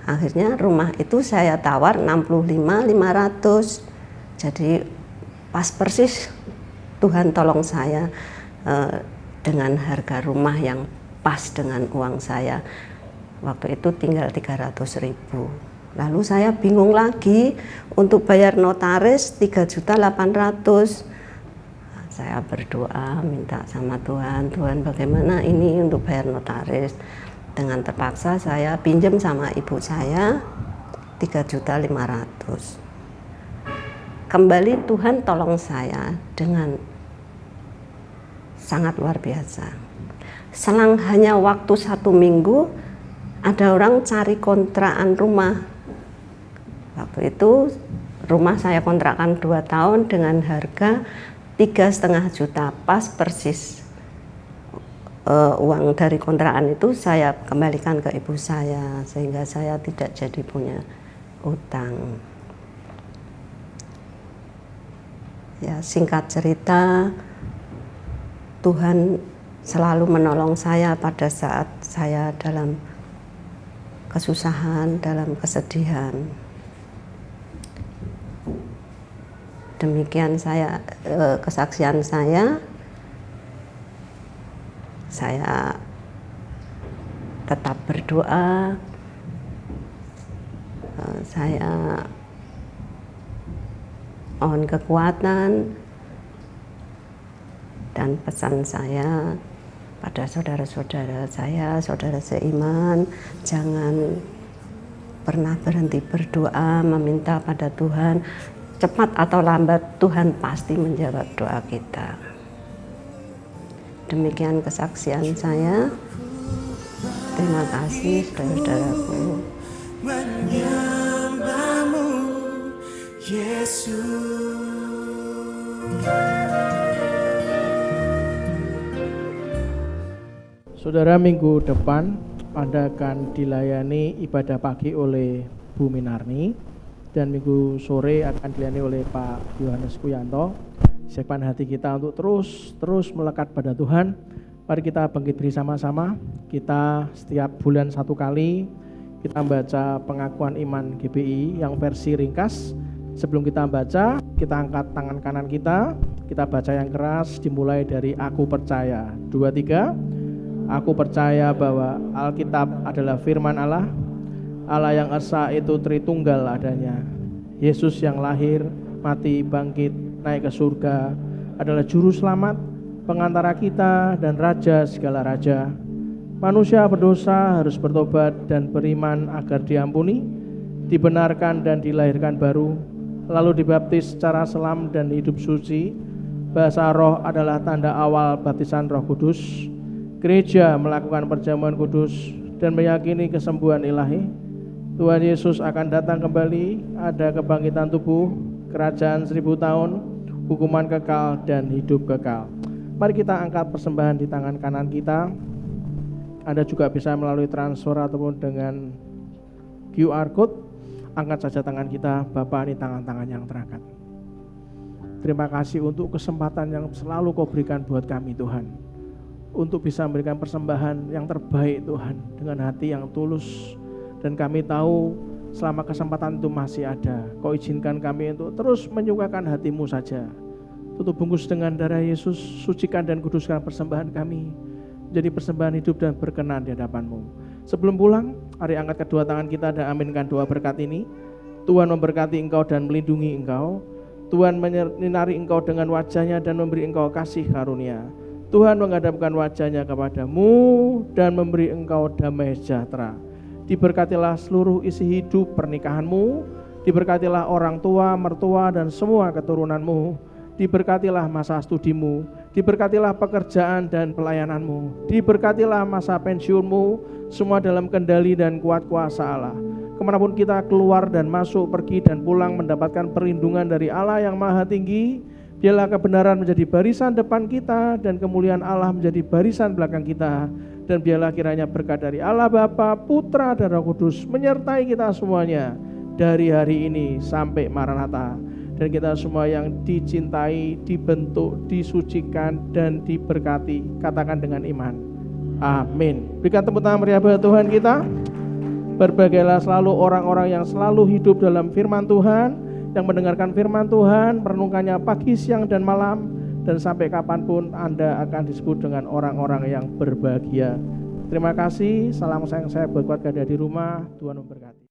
Akhirnya rumah itu saya tawar 65.500. Jadi pas persis Tuhan tolong saya dengan harga rumah yang pas dengan uang saya. Waktu itu tinggal 300.000. Lalu saya bingung lagi untuk bayar notaris 3.800.000. Saya berdoa minta sama Tuhan, Tuhan bagaimana ini untuk bayar notaris. Dengan terpaksa saya pinjam sama ibu saya 3.500.000. Kembali Tuhan tolong saya dengan sangat luar biasa. Selang hanya waktu 1 minggu ada orang cari kontrakan rumah. Waktu itu rumah saya kontrakkan 2 tahun dengan harga 3,5 juta, pas persis. Uang dari kontrakan itu saya kembalikan ke ibu saya, sehingga saya tidak jadi punya utang. Ya, singkat cerita, Tuhan selalu menolong saya pada saat saya dalam kesusahan, dalam kesedihan. Demikian kesaksian saya tetap berdoa, saya mohon kekuatan, dan pesan saya pada saudara-saudara saya, saudara seiman, jangan pernah berhenti berdoa, meminta pada Tuhan. Cepat atau lambat Tuhan pasti menjawab doa kita. Demikian kesaksian saya. Terima kasih saudara-saudaraku. Menyembahmu, Yesus. Saudara, minggu depan Anda akan dilayani ibadah pagi oleh Bu Minarni. Dan minggu sore akan dilayani oleh Pak Yohanes Kuyanto. Siapkan hati kita untuk terus melekat pada Tuhan. Mari kita bangkit bersama-sama. Kita setiap bulan 1 kali kita baca pengakuan iman GBI yang versi ringkas. Sebelum kita baca, kita angkat tangan kanan kita baca yang keras, dimulai dari aku percaya. 2, 3. Aku percaya bahwa Alkitab adalah firman Allah, Allah yang esa itu Tritunggal adanya. Yesus yang lahir, mati, bangkit, naik ke surga adalah juru selamat, pengantara kita dan raja segala raja. Manusia berdosa harus bertobat dan beriman agar diampuni, dibenarkan dan dilahirkan baru, lalu dibaptis secara selam dan hidup suci. Bahasa roh adalah tanda awal baptisan Roh Kudus. Gereja melakukan perjamuan kudus dan meyakini kesembuhan ilahi. Tuhan Yesus akan datang kembali, ada kebangkitan tubuh, kerajaan 1000 tahun, hukuman kekal dan hidup kekal. Mari kita angkat persembahan di tangan kanan kita. Anda juga bisa melalui transfer ataupun dengan QR code. Angkat saja tangan kita. Bapak, ini tangan-tangan yang terangkat. Terima kasih untuk kesempatan yang selalu Kau berikan buat kami Tuhan, untuk bisa memberikan persembahan yang terbaik Tuhan, dengan hati yang tulus. Dan kami tahu selama kesempatan itu masih ada, Kau izinkan kami untuk terus menyukakan hati-Mu saja. Tutup bungkus dengan darah Yesus, sucikan dan kuduskan persembahan kami. menjadi persembahan hidup dan berkenan di hadapan-Mu. Sebelum pulang, mari angkat kedua tangan kita dan aminkan doa berkat ini. Tuhan memberkati engkau dan melindungi engkau. Tuhan menyinari engkau dengan wajahnya dan memberi engkau kasih karunia. Tuhan menghadapkan wajahnya kepadamu dan memberi engkau damai sejahtera. Diberkatilah seluruh isi hidup pernikahanmu. Diberkatilah orang tua, mertua dan semua keturunanmu. Diberkatilah masa studimu, diberkatilah pekerjaan dan pelayananmu, diberkatilah masa pensiunmu, semua dalam kendali dan kuat kuasa Allah. Kemanapun kita keluar dan masuk, pergi dan pulang mendapatkan perlindungan dari Allah yang maha tinggi. Biarlah kebenaran menjadi barisan depan kita dan kemuliaan Allah menjadi barisan belakang kita. Dan biarlah kiranya berkat dari Allah Bapa, Putra dan Roh Kudus menyertai kita semuanya dari hari ini sampai Maranatha. Dan kita semua yang dicintai, dibentuk, disucikan, dan diberkati, katakan dengan iman, amin. Berikan tepuk tangan meriah buat Tuhan kita. Berbahagialah selalu orang-orang yang selalu hidup dalam firman Tuhan, yang mendengarkan firman Tuhan, merenungkannya pagi, siang, dan malam, dan sampai kapanpun Anda akan disebut dengan orang-orang yang berbahagia. Terima kasih, salam sayang saya buat keluarga Anda di rumah, Tuhan memberkati.